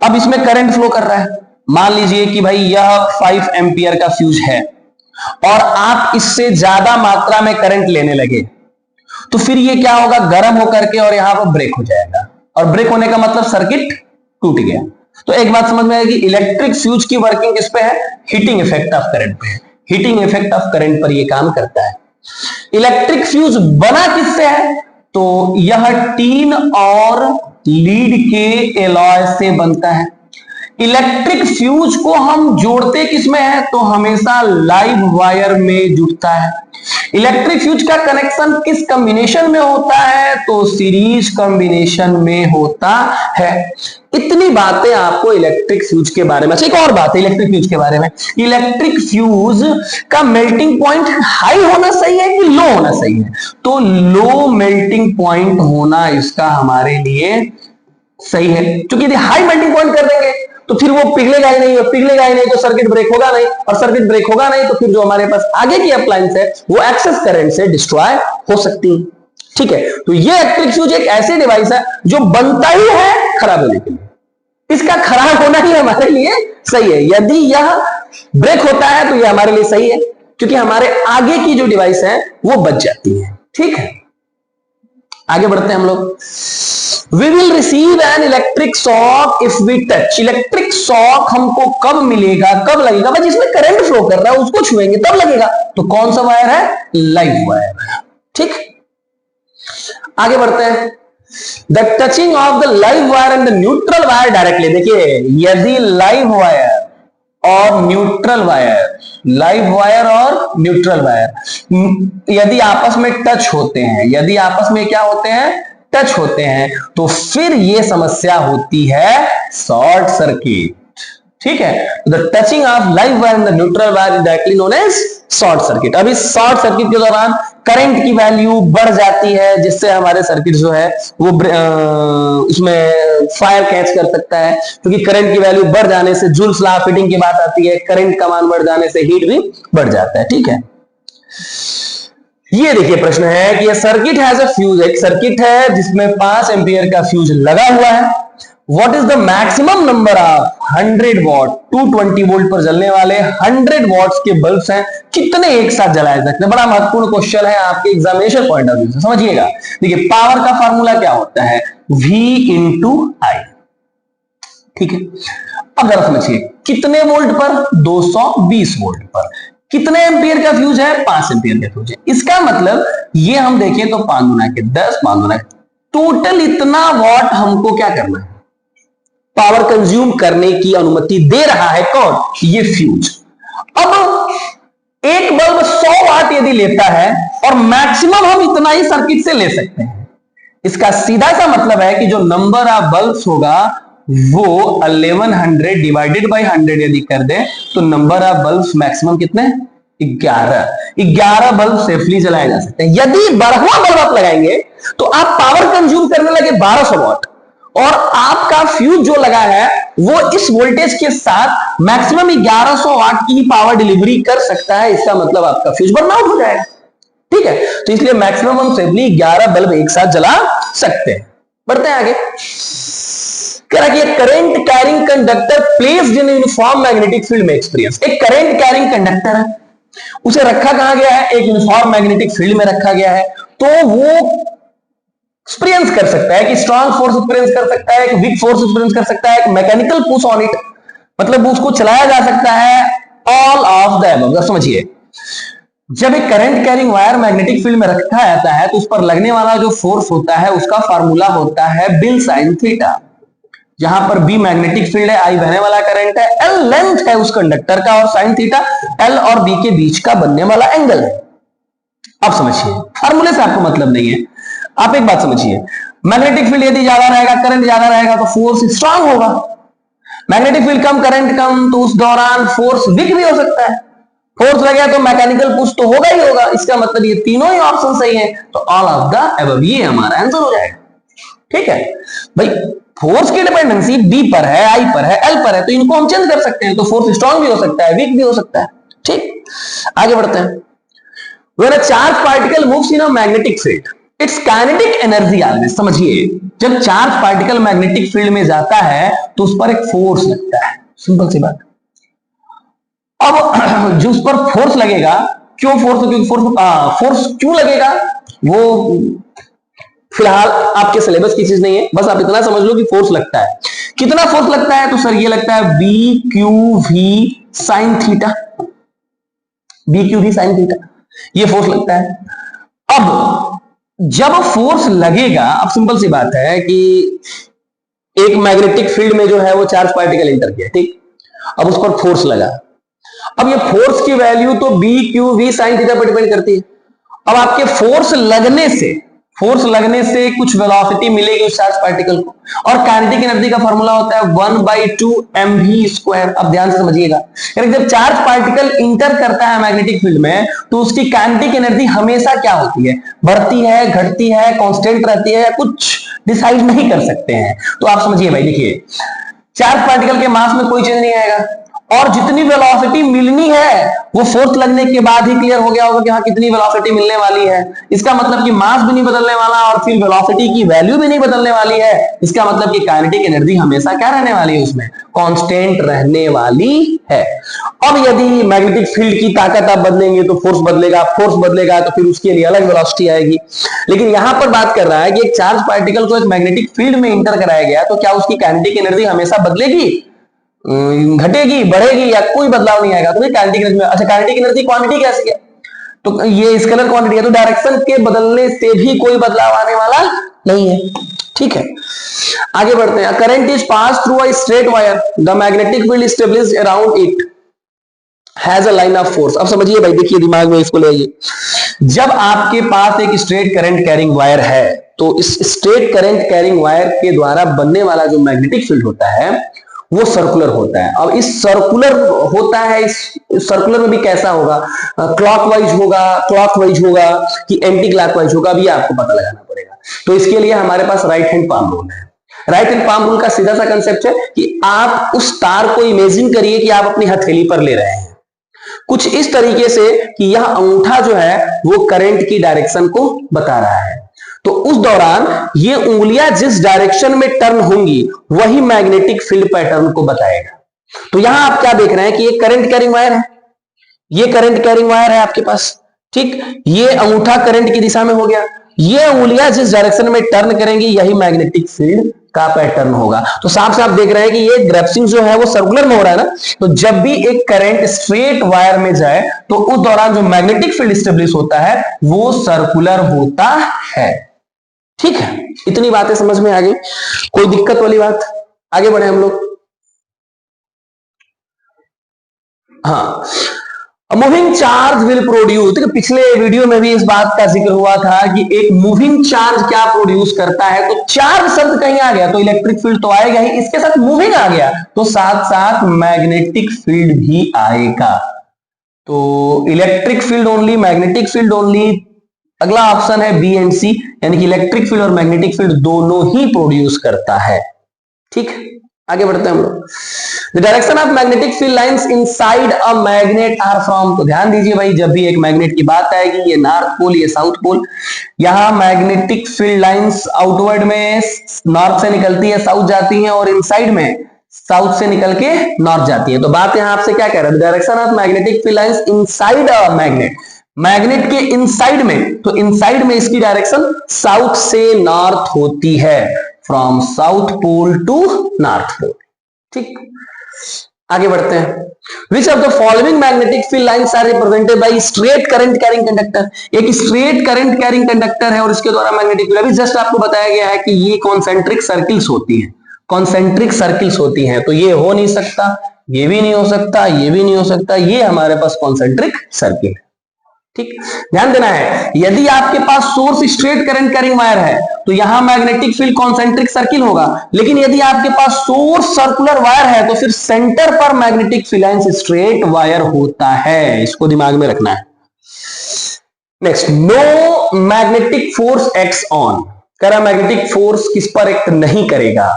Speaker 1: अब इसमें करंट फ्लो कर रहा है, मान लीजिए कि भाई यह 5 एम्पियर का फ्यूज है और आप इससे ज्यादा मात्रा में करंट लेने लगे, तो फिर ये क्या होगा, गर्म होकर के और यहां पर ब्रेक हो जाएगा, और ब्रेक होने का मतलब सर्किट टूट गया। तो एक बात समझ में आएगी, इलेक्ट्रिक फ्यूज की वर्किंग किस पे है, हीटिंग इफेक्ट ऑफ करंट पे है। हीटिंग इफेक्ट ऑफ करंट पर यह काम करता है। इलेक्ट्रिक फ्यूज बना किससे है, तो यह टीन और लीड के एलॉय से बनता है। इलेक्ट्रिक फ्यूज को हम जोड़ते किसमें है, तो हमेशा लाइव वायर में जुड़ता है। इलेक्ट्रिक फ्यूज का कनेक्शन किस कॉम्बिनेशन में होता है, तो सीरीज कॉम्बिनेशन में होता है। इतनी बातें आपको इलेक्ट्रिक फ्यूज के बारे में। अच्छा एक और बात है इलेक्ट्रिक फ्यूज के बारे में, इलेक्ट्रिक फ्यूज का मेल्टिंग पॉइंट हाई होना सही है कि लो होना सही है, तो लो मेल्टिंग पॉइंट होना इसका हमारे लिए सही है, क्योंकि यदि हाई मेल्टिंग पॉइंट कर देंगे तो फिर वो पिघलेगा ही नहीं, पिघलेगा ही नहीं तो सर्किट ब्रेक होगा नहीं, और सर्किट ब्रेक होगा नहीं तो फिर जो हमारे पास आगे की अप्लायंस है वो एक्सेस करंट से डिस्ट्रॉय हो सकती है। ठीक है, तो ये इलेक्ट्रिक फ्यूज एक ऐसे डिवाइस है जो बनता ही है खराब होने के लिए, इसका खराब होना ही हमारे लिए सही है। यदि यह ब्रेक होता है तो यह हमारे लिए सही है, क्योंकि हमारे आगे की जो डिवाइस है वो बच जाती है। ठीक है, आगे बढ़ते हैं हम लोग। We will receive an electric shock if we touch. Electric shock हमको कब मिलेगा, कब लगेगा, बस जिसमें करंट फ्लो कर रहा है उसको छुएंगे तब लगेगा। तो कौन सा वायर है, लाइव वायर है। ठीक, आगे बढ़ते हैं। The touching of the live wire and the neutral wire directly. देखिए यदि लाइव वायर और न्यूट्रल वायर, लाइव वायर और न्यूट्रल वायर यदि आपस में टच होते हैं, यदि आपस में क्या होते हैं, टच होते हैं, तो फिर ये समस्या होती है शॉर्ट सर्किट। ठीक है, the touching of live wire and the neutral wire is directly known as short circuit. अब इस शॉर्ट सर्किट के दौरान करंट की वैल्यू बढ़ जाती है, जिससे हमारे सर्किट जो है वो उसमें फायर कैच कर सकता है, क्योंकि करंट की वैल्यू बढ़ जाने से जूल्स लॉ ऑफ हीटिंग की बात आती है, करंट का मान बढ़ जाने से हीट भी बढ़ जाता है। ठीक है, ये देखिए प्रश्न है कि सर्किट हैज अ फ्यूज, एक सर्किट है जिसमें 5 एम्पियर का फ्यूज लगा हुआ है। What is the maximum number of 100 what 220 volt पर जलने वाले 100 वॉट्स के बल्ब्स हैं, कितने एक साथ जलाए सकते हैं। बड़ा महत्वपूर्ण क्वेश्चन है आपके एग्जामिनेशन पॉइंट ऑफ व्यू से, समझिएगा। देखिए पावर का फार्मूला क्या होता है, V इंटू I। ठीक है, अब जरा समझिए, कितने वोल्ट पर, 220 वोल्ट पर। कितने एम्पियर का फ्यूज है, 5 एम्पियर का फ्यूज है। इसका मतलब ये हम देखें तो 5 गुना के 10, 5 गुना के, टोटल इतना वॉट हमको क्या करना है, पावर कंज्यूम करने की अनुमति दे रहा है कौन, ये फ्यूज। अब एक बल्ब 100 वाट यदि लेता है और मैक्सिमम हम इतना ही सर्किट से ले सकते हैं, इसका सीधा सा मतलब है कि जो नंबर ऑफ बल्ब्स होगा वो 1100 डिवाइडेड बाई 100 यदि कर दे तो नंबर ऑफ बल्ब्स मैक्सिमम कितने, 11 बल्ब सेफली जलाए जा सकते हैं। यदि 12वां बल्ब आप लगाएंगे तो आप पावर कंज्यूम करने लगे 1200 वाट, और आपका फ्यूज जो लगा है वो इस वोल्टेज के साथ मैक्सिमम 1100 वाट की पावर डिलीवरी कर सकता है। इसका मतलब आपका फ्यूज बर्न आउट हो जाएगा। ठीक है, तो इसलिए मैक्सिमम हम सेफली 11 बल्ब एक साथ जला सकते हैं। बढ़ते हैं आगे, कह रहा है current carrying conductor placed in uniform magnetic field में एक्सपीरियंस। एक करंट कैरिंग कंडक्टर है, उसे रखा कहां गया है, एक यूनिफॉर्म मैग्नेटिक फील्ड में रखा गया है, तो वो एक्सपीरियंस कर सकता है कि स्ट्रॉन्ग फोर्स एक्सपीरियंस कर सकता है, एक वीक फोर्स एक्सपीरियंस कर सकता है, एक मैकेनिकल पुश ऑन इट, मतलब उसको चलाया जा सकता है, ऑल ऑफ द अबव। समझिए, जब एक current carrying wire magnetic field में रखा जाता है तो उस पर लगने वाला जो फोर्स होता है उसका फार्मूला होता है बिल साइन थीटा। जहां पर बी मैग्नेटिक फील्ड है, आई बहने वाला करंट है, एल लेंथ है उस कंडक्टर का, और साइन थीटा एल और बी के बीच का बनने वाला एंगल है। अब समझिए, फार्मूले से आपको मतलब नहीं है, आप एक बात समझिए, मैग्नेटिक फील्ड यदि ज्यादा रहेगा, करंट ज्यादा रहेगा तो फोर्स स्ट्रांग होगा। मैग्नेटिक फील्ड कम, करंट कम, तो उस दौरान फोर्स वीक भी हो सकता है। फोर्स लगे तो मैकेनिकल पुश तो होगा ही होगा। इसका मतलब ये तीनों ही ऑप्शन सही है, तो ऑल ऑफ द अबव ये हमारा आंसर हो जाएगा। ठीक है भाई, फोर्स की डिपेंडेंसी B पर है, I पर है, L पर है, तो इनको हम चेंज कर सकते हैं। तो फोर्स स्ट्रांग भी हो सकता है, वीक भी हो सकता है। ठीक, आगे बढ़ते हैं। When a charged particle moves in a magnetic field, its kinetic energy always, समझिए, जब चार्ज पार्टिकल मैग्नेटिक फील्ड में जाता है तो उस पर एक फोर्स लगता है, सिंपल सी बात। अब जो उस पर फोर्स लगेगा, क्यों फोर्स, क्योंकि फोर्स क्यों लगेगा वो फिलहाल आपके सिलेबस की चीज नहीं है, बस आप इतना समझ लो कि फोर्स लगता है। कितना फोर्स लगता है, तो सर ये लगता है B Q V sine theta, B Q V sine theta, ये फोर्स लगता है। अब जब फोर्स लगेगा, अब सिंपल सी बात है कि एक मैग्नेटिक फील्ड में जो है वो चार्ज पार्टिकल इंटर किया, ठीक, अब उस पर फोर्स लगा। अब ये फोर्स की वैल्यू तो B Q V sine theta पर डिपेंड करती है। अब आपके फोर्स लगने से कुछ वेलोसिटी मिलेगी उस चार्ज पार्टिकल को, और काइनेटिक एनर्जी का फॉर्मूला होता है 1/2 mv²। अब ध्यान से समझिएगा, जब चार्ज पार्टिकल इंटर करता है मैग्नेटिक फील्ड में तो उसकी काइनेटिक एनर्जी हमेशा क्या होती है, बढ़ती है, घटती है, कांस्टेंट रहती है, कुछ डिसाइड नहीं कर सकते हैं। तो आप समझिए भाई, देखिए, चार्ज पार्टिकल के मास में कोई चेंज नहीं आएगा, और जितनी वेलोसिटी मिलनी है वो फोर्स लगने के बाद ही क्लियर हो गया होगा कि हाँ कितनी वेलोसिटी मिलने वाली है। इसका मतलब कि मास भी नहीं बदलने वाला और फिर वेलोसिटी की वैल्यू भी नहीं बदलने वाली है। इसका मतलब कि काइनेटिक एनर्जी हमेशा क्या रहने वाली है, उसमें कांस्टेंट रहने वाली है। अब यदि मैग्नेटिक फील्ड की ताकत आप बदलेंगे तो फोर्स बदलेगा, फोर्स बदलेगा तो फिर उसके लिए अलग वेलोसिटी आएगी। लेकिन यहां पर बात कर रहा है कि एक चार्ज पार्टिकल को एक मैग्नेटिक फील्ड में इंटर कराया गया तो क्या उसकी काइनेटिक एनर्जी हमेशा बदलेगी, घटेगी, बढ़ेगी, या कोई बदलाव नहीं आएगा। तो काइनेटिक एनर्जी में, अच्छा काइनेटिक एनर्जी क्वांटिटी कैसी है, तो ये स्केलर क्वांटिटी है, तो डायरेक्शन के बदलने से भी कोई बदलाव आने वाला नहीं है। ठीक है, आगे बढ़ते हैं। Current is pass through a straight wire, the magnetic field established around it has a line of force. अब समझिए भाई, देखिए दिमाग में इसको ले आइए। जब आपके पास एक स्ट्रेट करंट कैरिंग वायर है तो इस स्ट्रेट करंट कैरिंग वायर के द्वारा बनने वाला जो मैग्नेटिक फील्ड होता है वो सर्कुलर होता है। अब इस सर्कुलर होता है, इस सर्कुलर में भी कैसा होगा, क्लॉकवाइज होगा कि एंटी क्लॉकवाइज होगा, अभी आपको पता लगाना पड़ेगा। तो इसके लिए हमारे पास राइट हैंड पाम रूल है। राइट हैंड पाम रूल का सीधा सा कंसेप्ट है कि आप उस तार को इमेजिन करिए कि आप अपनी हथेली पर ले रहे हैं, कुछ इस तरीके से कि यह अंगूठा जो है वो करंट की डायरेक्शन को बता रहा है। तो उस दौरान ये उंगलियां जिस डायरेक्शन में टर्न होंगी वही मैग्नेटिक फील्ड पैटर्न को बताएगा। तो यहां आप क्या देख रहे हैं कि ये करंट कैरिंग वायर है, ये करंट कैरिंग वायर है आपके पास, ठीक, ये अंगूठा करंट की दिशा में हो गया, ये उंगलियां जिस डायरेक्शन में टर्न करेंगी यही मैग्नेटिक फील्ड का पैटर्न होगा। तो साफ साफ देख रहे हैं कि ये ग्रेप्सिंग जो है वो सर्कुलर में हो रहा है ना। तो जब भी एक करंट स्ट्रेट वायर में जाए तो उस दौरान जो मैग्नेटिक फील्ड एस्टेब्लिश होता है वो सर्कुलर होता है। ठीक है, इतनी बातें समझ में आ गई, कोई दिक्कत वाली बात? आगे बढ़े हम लोग। हाँ, मूविंग चार्ज विल प्रोड्यूस, देखिए पिछले वीडियो में भी इस बात का जिक्र हुआ था कि एक मूविंग चार्ज क्या प्रोड्यूस करता है। तो चार्ज शब्द कहीं आ गया तो इलेक्ट्रिक फील्ड तो आएगा ही, इसके साथ मूविंग आ गया तो साथ साथ मैग्नेटिक फील्ड भी आएगा। तो electric field only, magnetic field only, अगला ऑप्शन है बी एंड सी, यानी कि इलेक्ट्रिक फील्ड और मैग्नेटिक फील्ड दोनों ही प्रोड्यूस करता है। ठीक, आगे बढ़ते हैं हम लोग। The direction of magnetic field lines inside a magnet are from, तो ध्यान दीजिए भाई, जब भी एक मैग्नेट की बात आएगी, ये नॉर्थ पोल, ये साउथ पोल, यहां मैग्नेटिक फील्ड लाइंस आउटवर्ड में नॉर्थ से निकलती है, साउथ जाती है, और इनसाइड में साउथ से निकल के नॉर्थ जाती है। तो बात यहां आपसे क्या कह रहा है, direction of magnetic field lines inside a magnet, magnet के इनसाइड में, तो इनसाइड में इसकी डायरेक्शन साउथ से नॉर्थ होती है, from south pole to north pole. ठीक, आगे बढ़ते हैं। Which of the following magnetic field lines are represented by straight current carrying conductor? एक straight current carrying conductor है और इसके द्वारा मैग्नेटिक फील्ड, अभी जस्ट आपको बताया गया है कि ये कॉन्सेंट्रिक सर्किल्स होती हैं, कॉन्सेंट्रिक सर्किल्स होती हैं। तो ये हो नहीं सकता, ये भी नहीं हो सकता, ये भी नहीं हो सकता, ये हमारे पास कॉन्सेंट्रिक सर्किल है। ठीक, ध्यान देना है, यदि आपके पास source straight current carrying wire है तो यहां मैग्नेटिक फील्ड कॉन्सेंट्रिक सर्किल होगा, लेकिन यदि आपके पास सोर्स सर्कुलर वायर है तो फिर सेंटर पर magnetic field lines straight wire होता है, इसको दिमाग में रखना है। Next, no magnetic force acts on, कह रहा मैग्नेटिक फोर्स किस पर एक्ट नहीं करेगा,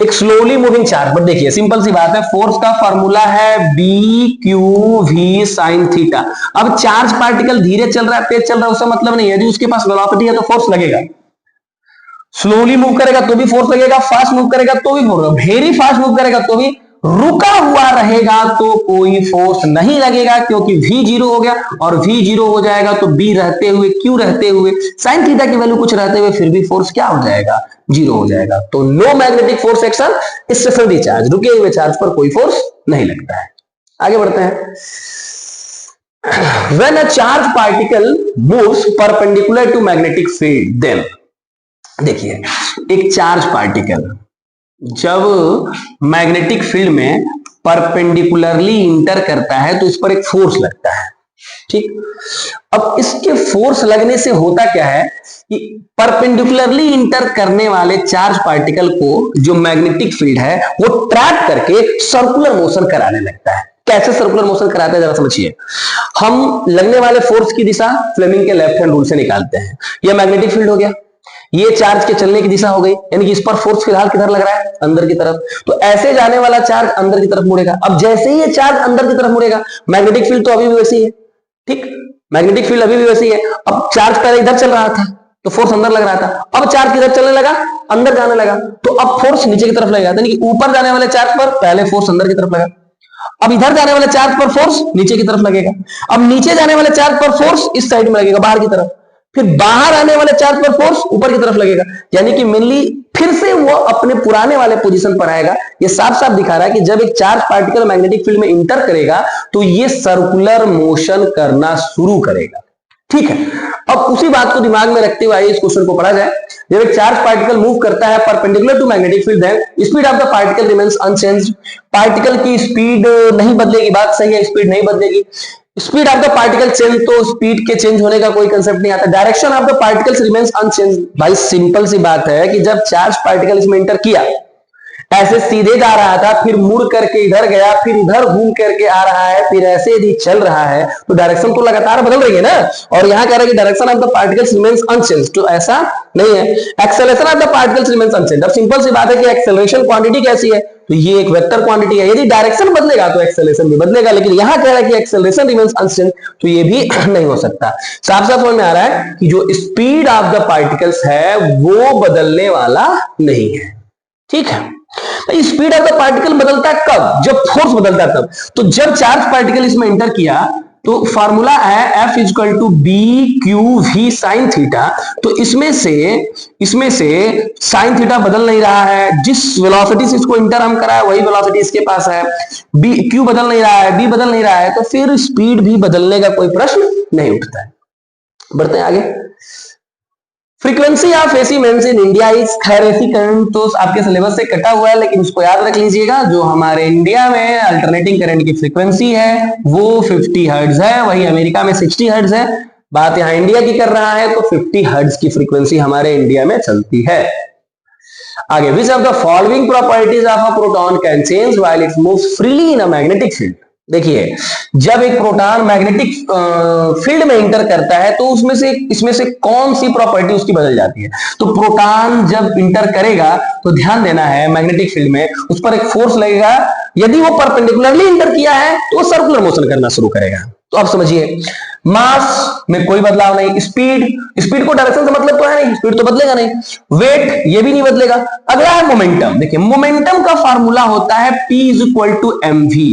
Speaker 1: एक स्लोली मूविंग चार्ज पर देखिए सिंपल सी बात है, फोर्स का फॉर्मूला है B Q V sine theta. अब चार्ज पार्टिकल धीरे चल रहा है तेज चल रहा है उसका मतलब नहीं है, यदि उसके पास वेलोसिटी है तो फोर्स लगेगा। स्लोली मूव करेगा तो भी फोर्स लगेगा, फास्ट मूव करेगा तो भी फोर्स, वेरी फास्ट मूव करेगा तो भी, रुका हुआ रहेगा तो कोई फोर्स नहीं लगेगा क्योंकि v जीरो हो गया, और v जीरो हो जाएगा तो b रहते हुए q रहते हुए साइन थीटा की वैल्यू कुछ रहते हुए फिर भी फोर्स क्या हो जाएगा, जीरो हो जाएगा। तो no magnetic force acts on stationary charge, रुके हुए चार्ज पर कोई फोर्स नहीं लगता है। आगे बढ़ते हैं। When a charge particle moves perpendicular to magnetic field, then देखिए एक चार्ज पार्टिकल जब मैग्नेटिक फील्ड में परपेंडिकुलरली इंटर करता है तो इस पर एक फोर्स लगता है, ठीक। अब इसके फोर्स लगने से होता क्या है कि परपेंडिकुलरली इंटर करने वाले चार्ज पार्टिकल को जो मैग्नेटिक फील्ड है वो ट्रैप करके सर्कुलर मोशन कराने लगता है। कैसे सर्कुलर मोशन कराता है जरा समझिए। हम लगने वाले फोर्स की दिशा फ्लेमिंग के लेफ्ट हैंड रूल से निकालते हैं। यह मैग्नेटिक फील्ड हो गया, ये चार्ज के चलने की दिशा हो गई, यानी कि इस पर फोर्स फिलहाल किधर लग रहा है, अंदर की तरफ। तो ऐसे जाने वाला चार्ज अंदर की तरफ मुड़ेगा। अब जैसे ही ये चार्ज अंदर की तरफ मुड़ेगा, मैग्नेटिक फील्ड तो अभी भी वैसी है, ठीक, मैग्नेटिक फील्ड अभी भी वैसी है। अब चार्ज पहले इधर चल रहा था तो फोर्स अंदर लग रहा था, अब चार्ज किधर चलने लगा, अंदर जाने लगा, तो अब फोर्स नीचे की तरफ लगेगा, यानी कि ऊपर जाने वाले चार्ज पर पहले फोर्स अंदर की तरफ लगा, अब इधर जाने वाले चार्ज पर फोर्स नीचे की तरफ लगेगा, अब नीचे जाने वाले चार्ज पर फोर्स इस साइड में लगेगा बाहर की तरफ, फिर बाहर आने वाले चार्ज पर फोर्स ऊपर की तरफ लगेगा, यानी कि मेनली फिर से वो अपने पुराने वाले पोजीशन पर आएगा। ये साफ साफ दिखा रहा है कि जब एक चार्ज पार्टिकल मैग्नेटिक फील्ड में इंटर करेगा तो ये सर्कुलर मोशन करना शुरू करेगा, ठीक है। अब उसी बात को दिमाग में रखते हुए आइए इस क्वेश्चन को पढ़ा जाए। जब एक चार्ज पार्टिकल मूव करता है perpendicular to magnetic field, then speed of the particle remains unchanged. Particle की स्पीड नहीं बदलेगी, बात सही है, स्पीड नहीं बदलेगी। Speed of the particle change, तो स्पीड के चेंज होने का कोई कंसेप्ट नहीं आता। Direction of the particles remains unchanged. भाई सिंपल सी बात है कि जब चार्ज पार्टिकल इसमें इंटर किया, ऐसे सीधे जा रहा था, फिर मुड़ करके इधर गया, फिर इधर घूम करके आ रहा है, फिर ऐसे यदि चल रहा है तो डायरेक्शन तो लगातार बदल रही है ना। और यहां कह रहा है कि direction of the particles remains unchanged, तो ऐसा नहीं है। Acceleration of the particles remains unchanged. अब सिंपल सी बात है कि एक्सेलरेशन क्वांटिटी कैसी है, तो ये एक वेक्टर क्वांटिटी है, यदि डायरेक्शन बदलेगा तो एक्सेलरेशन भी बदलेगा, लेकिन यहां कह रहा है कि एक्सेलरेशन रिमेन्स अनचेंज्ड, तो ये भी नहीं हो सकता। साफ साफ समझ में आ रहा है कि जो स्पीड ऑफ द पार्टिकल्स है वो बदलने वाला नहीं है, ठीक है। स्पीड ऑफ द पार्टिकल बदलता है कब, जब फोर्स बदलता है तब। तो जब चार्ज पार्टिकल इसमें एंटर किया तो फार्मूला है F equal to B Q V sine theta. तो इसमें से साइन थीटा बदल नहीं रहा है, जिस वेलोसिटी से इसको इंटर हम करा है वही वेलोसिटी इसके पास है। बी क्यू बदल नहीं रहा है, बी बदल नहीं रहा है, तो फिर स्पीड भी बदलने का कोई प्रश्न नहीं उठता है। बढ़ते हैं आगे। Frequency of AC mains in India is, खैर एसी करंट तो आपके सिलेबस से कटा हुआ है, लेकिन उसको याद रख लीजिएगा, जो हमारे इंडिया में अल्टरनेटिंग करंट की फ्रीक्वेंसी है वो 50 हर्ट्ज है, वही अमेरिका में 60 हर्ट्ज है। बात यहाँ इंडिया की कर रहा है तो 50 हर्ट्ज की फ्रीक्वेंसी हमारे इंडिया में चलती है। आगे, विच of the following properties of a proton can change while it moves freely in a magnetic field. देखिए, जब एक प्रोटॉन मैग्नेटिक फील्ड में इंटर करता है तो इसमें से कौन सी प्रॉपर्टी उसकी बदल जाती है। तो प्रोटॉन जब इंटर करेगा तो ध्यान देना है मैग्नेटिक फील्ड में उस पर एक फोर्स लगेगा, यदि वो परपेंडिकुलरली इंटर किया है तो वो सर्कुलर मोशन करना शुरू करेगा। तो आप समझिए, मास में कोई बदलाव नहीं, स्पीड को डायरेक्शन से मतलब तो है नहीं, स्पीड तो बदलेगा नहीं, वेट ये भी नहीं बदलेगा। अगला है मोमेंटम। देखिए, मोमेंटम का फार्मूला होता है P is equal to mv,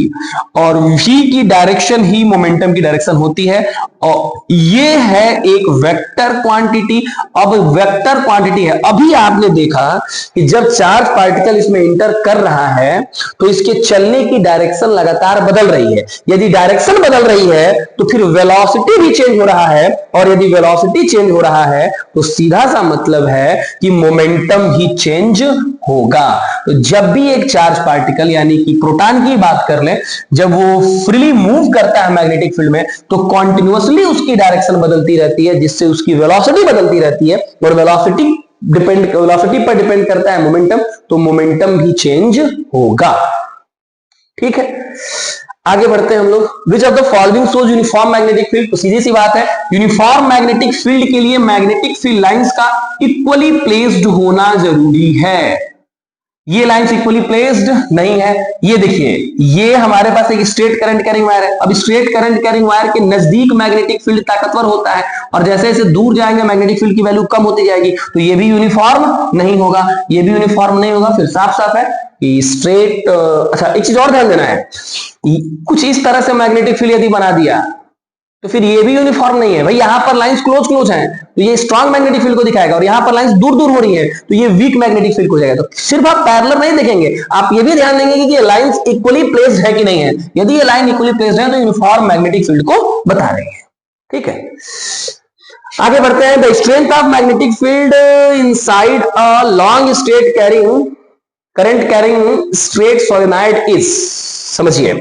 Speaker 1: और v की डायरेक्शन ही मोमेंटम की डायरेक्शन होती है, और ये है एक वेक्टर क्वांटिटी। अब वेक्टर क्वांटिटी है, अभी आपने देखा कि जब चार्ज पार्टिकल इसमें इंटर कर रहा है तो इसके चलने की डायरेक्शन लगातार बदल रही है। यदि डायरेक्शन बदल रही है तो फिर वेलोसिटी भी चेंज हो रहा है, और यदि वेलोसिटी चेंज हो रहा है तो सीधा सा मतलब है कि मोमेंटम भी चेंज होगा। तो जब भी एक चार्ज पार्टिकल यानी कि प्रोटॉन की बात कर ले, जब वो फ्रीली मूव करता है मैग्नेटिक फील्ड में तो कॉन्टिन्यूअसली उसकी डायरेक्शन बदलती रहती है, जिससे उसकी वेलोसिटी बदलती रहती है, और वेलोसिटी पर डिपेंड करता है मोमेंटम, तो मोमेंटम भी चेंज होगा, ठीक है। आगे बढ़ते हैं हम लोग। विच of the following shows uniform magnetic field. तो सीधी सी बात है, यूनिफॉर्म मैग्नेटिक फील्ड के लिए मैग्नेटिक फील्ड लाइंस का इक्वली प्लेस्ड होना जरूरी है। ये लाइंस इक्वली प्लेस्ड नहीं है। ये देखिए, ये हमारे पास एक स्ट्रेट करंट कैरिंग वायर है। अब स्ट्रेट करंट कैरिंग वायर के नजदीक मैग्नेटिक फील्ड ताकतवर होता है, और जैसे जैसे दूर जाएंगे मैग्नेटिक फील्ड की वैल्यू कम होती जाएगी, तो ये भी यूनिफॉर्म नहीं होगा, ये भी यूनिफॉर्म नहीं होगा। फिर साफ साफ है कि स्ट्रेट, अच्छा एक चीज और ध्यान देना है, कुछ इस तरह से मैग्नेटिक फील्ड यदि बना दिया तो फिर ये भी यूनिफॉर्म नहीं है भाई। यहां पर लाइंस क्लोज क्लोज हैं तो ये स्ट्रॉन्ग मैग्नेटिक फील्ड को दिखाएगा, और यहां पर लाइंस दूर दूर हो रही है तो ये वीक मैग्नेटिक फील्ड को जाएगा। तो सिर्फ आप पैरेलल नहीं देखेंगे, आप ये भी ध्यान देंगे कि ये लाइंस इक्वली प्लेस्ड है कि नहीं है। यदि ये लाइन इक्वली प्लेस्ड है तो यूनिफॉर्म मैग्नेटिक फील्ड को बता रही है। ठीक है, आगे बढ़ते हैं। The strength of magnetic field inside a long straight carrying current carrying straight solenoid is, समझिए,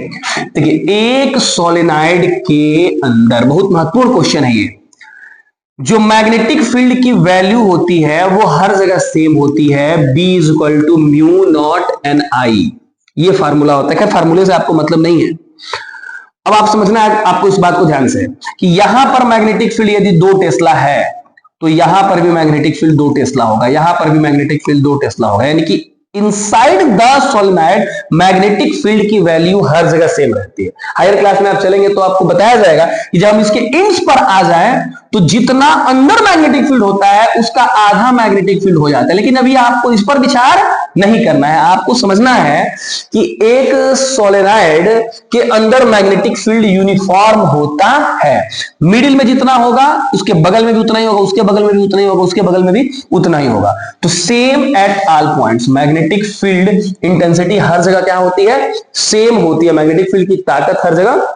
Speaker 1: देखिए एक सोलेनॉइड के अंदर, बहुत महत्वपूर्ण क्वेश्चन है ये, जो मैग्नेटिक फील्ड की वैल्यू होती है वो हर जगह सेम होती है, B is equal to mu naught N I. ये फार्मूला होता है। क्या फार्मूले से आपको मतलब नहीं है, अब आप समझना है आपको इस बात को ध्यान से कि यहां पर मैग्नेटिक फील्ड यदि 2 टेस्ला है तो यहां पर भी मैग्नेटिक फील्ड 2 टेस्ला होगा, यहां पर भी मैग्नेटिक फील्ड 2 टेस्ला होगा। यानी कि inside the solenoid magnetic field की वैल्यू हर जगह सेम रहती है। हायर क्लास में आप चलेंगे तो आपको बताया जाएगा कि जब हम इसके इंच पर आ जाए तो जितना अंदर मैग्नेटिक फील्ड होता है उसका आधा मैग्नेटिक फील्ड हो जाता है। लेकिन अभी आपको इस पर विचार नहीं करना है, आपको समझना है कि एक सोलेनॉइड के अंदर मैग्नेटिक फील्ड यूनिफॉर्म होता है। मिडिल में जितना होगा उसके बगल में भी उतना ही होगा, उसके बगल में भी उतना ही होगा, उसके बगल में भी उतना ही होगा। तो same at all points, magnetic field intensity हर जगह क्या होती है, सेम होती है। मैग्नेटिक फील्ड की ताकत हर जगह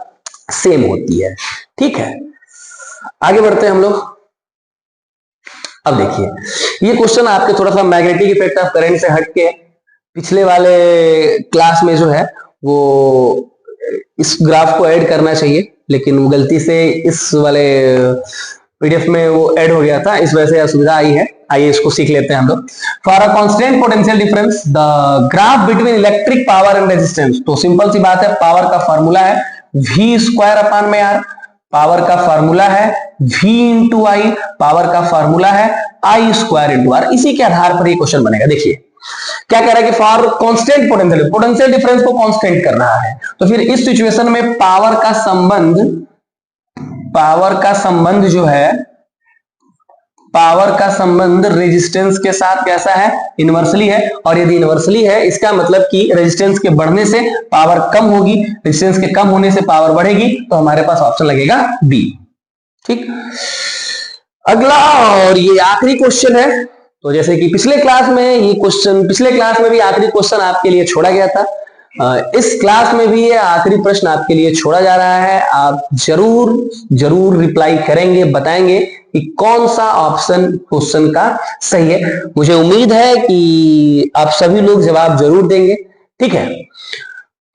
Speaker 1: सेम होती है। ठीक है, आगे बढ़ते हैं हम लोग। अब देखिए ये क्वेश्चन आपके थोड़ा सा मैग्नेटिक इफेक्ट ऑफ करंट से हटके पिछले वाले क्लास में जो है वो इस ग्राफ को ऐड करना चाहिए, लेकिन वो गलती से इस वाले पीडीएफ में वो ऐड हो गया था, इस वजह से असुविधा आई है। आइए इसको सीख लेते हैं हम लोग। For a constant potential difference the graph between electric power and resistance, तो सिंपल सी बात है, पावर का फॉर्मूला है V स्क्वायर अपॉन में R, पावर का फार्मूला है V इंटू आई, पावर का फार्मूला है I स्क्वायर इंटू आर। इसी के आधार पर ये क्वेश्चन बनेगा। देखिए क्या कह रहा है कि for constant potential, potential difference को कांस्टेंट कर रहा है, तो फिर इस सिचुएशन में पावर का संबंध जो है, पावर का संबंध रेजिस्टेंस के साथ कैसा है, इनवर्सली है। और यदि इनवर्सली है इसका मतलब कि रेजिस्टेंस के बढ़ने से पावर कम होगी, रेजिस्टेंस के कम होने से पावर बढ़ेगी, तो हमारे पास ऑप्शन लगेगा बी। ठीक, अगला और ये आखिरी क्वेश्चन है। तो जैसे कि पिछले क्लास में ये क्वेश्चन, पिछले क्लास में भी आखिरी क्वेश्चन आपके लिए छोड़ा गया था, इस क्लास में भी ये आखिरी प्रश्न आपके लिए छोड़ा जा रहा है। आप जरूर रिप्लाई करेंगे, बताएंगे कि कौन सा ऑप्शन क्वेश्चन का सही है। मुझे उम्मीद है कि आप सभी लोग जवाब जरूर देंगे। ठीक है,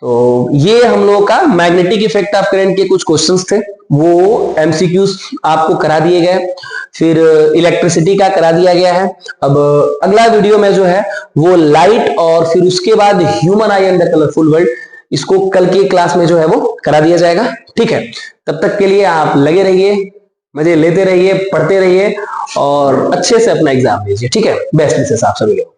Speaker 1: तो ये हम लोगों का मैग्नेटिक इफेक्ट ऑफ करंट के कुछ क्वेश्चंस थे, वो एमसीक्यूज आपको करा दिए गए, फिर इलेक्ट्रिसिटी का करा दिया गया है। अब अगला वीडियो में जो है वो लाइट और फिर उसके बाद human I and the colourful world, इसको कल की क्लास में जो है वो करा दिया जाएगा। ठीक है, तब तक के लिए आप लगे रहिए, मजे लेते रहिए, पढ़ते रहिए और अच्छे से अपना एग्जाम दीजिए। ठीक है, बेस्ट विशेष आप सभी लोग।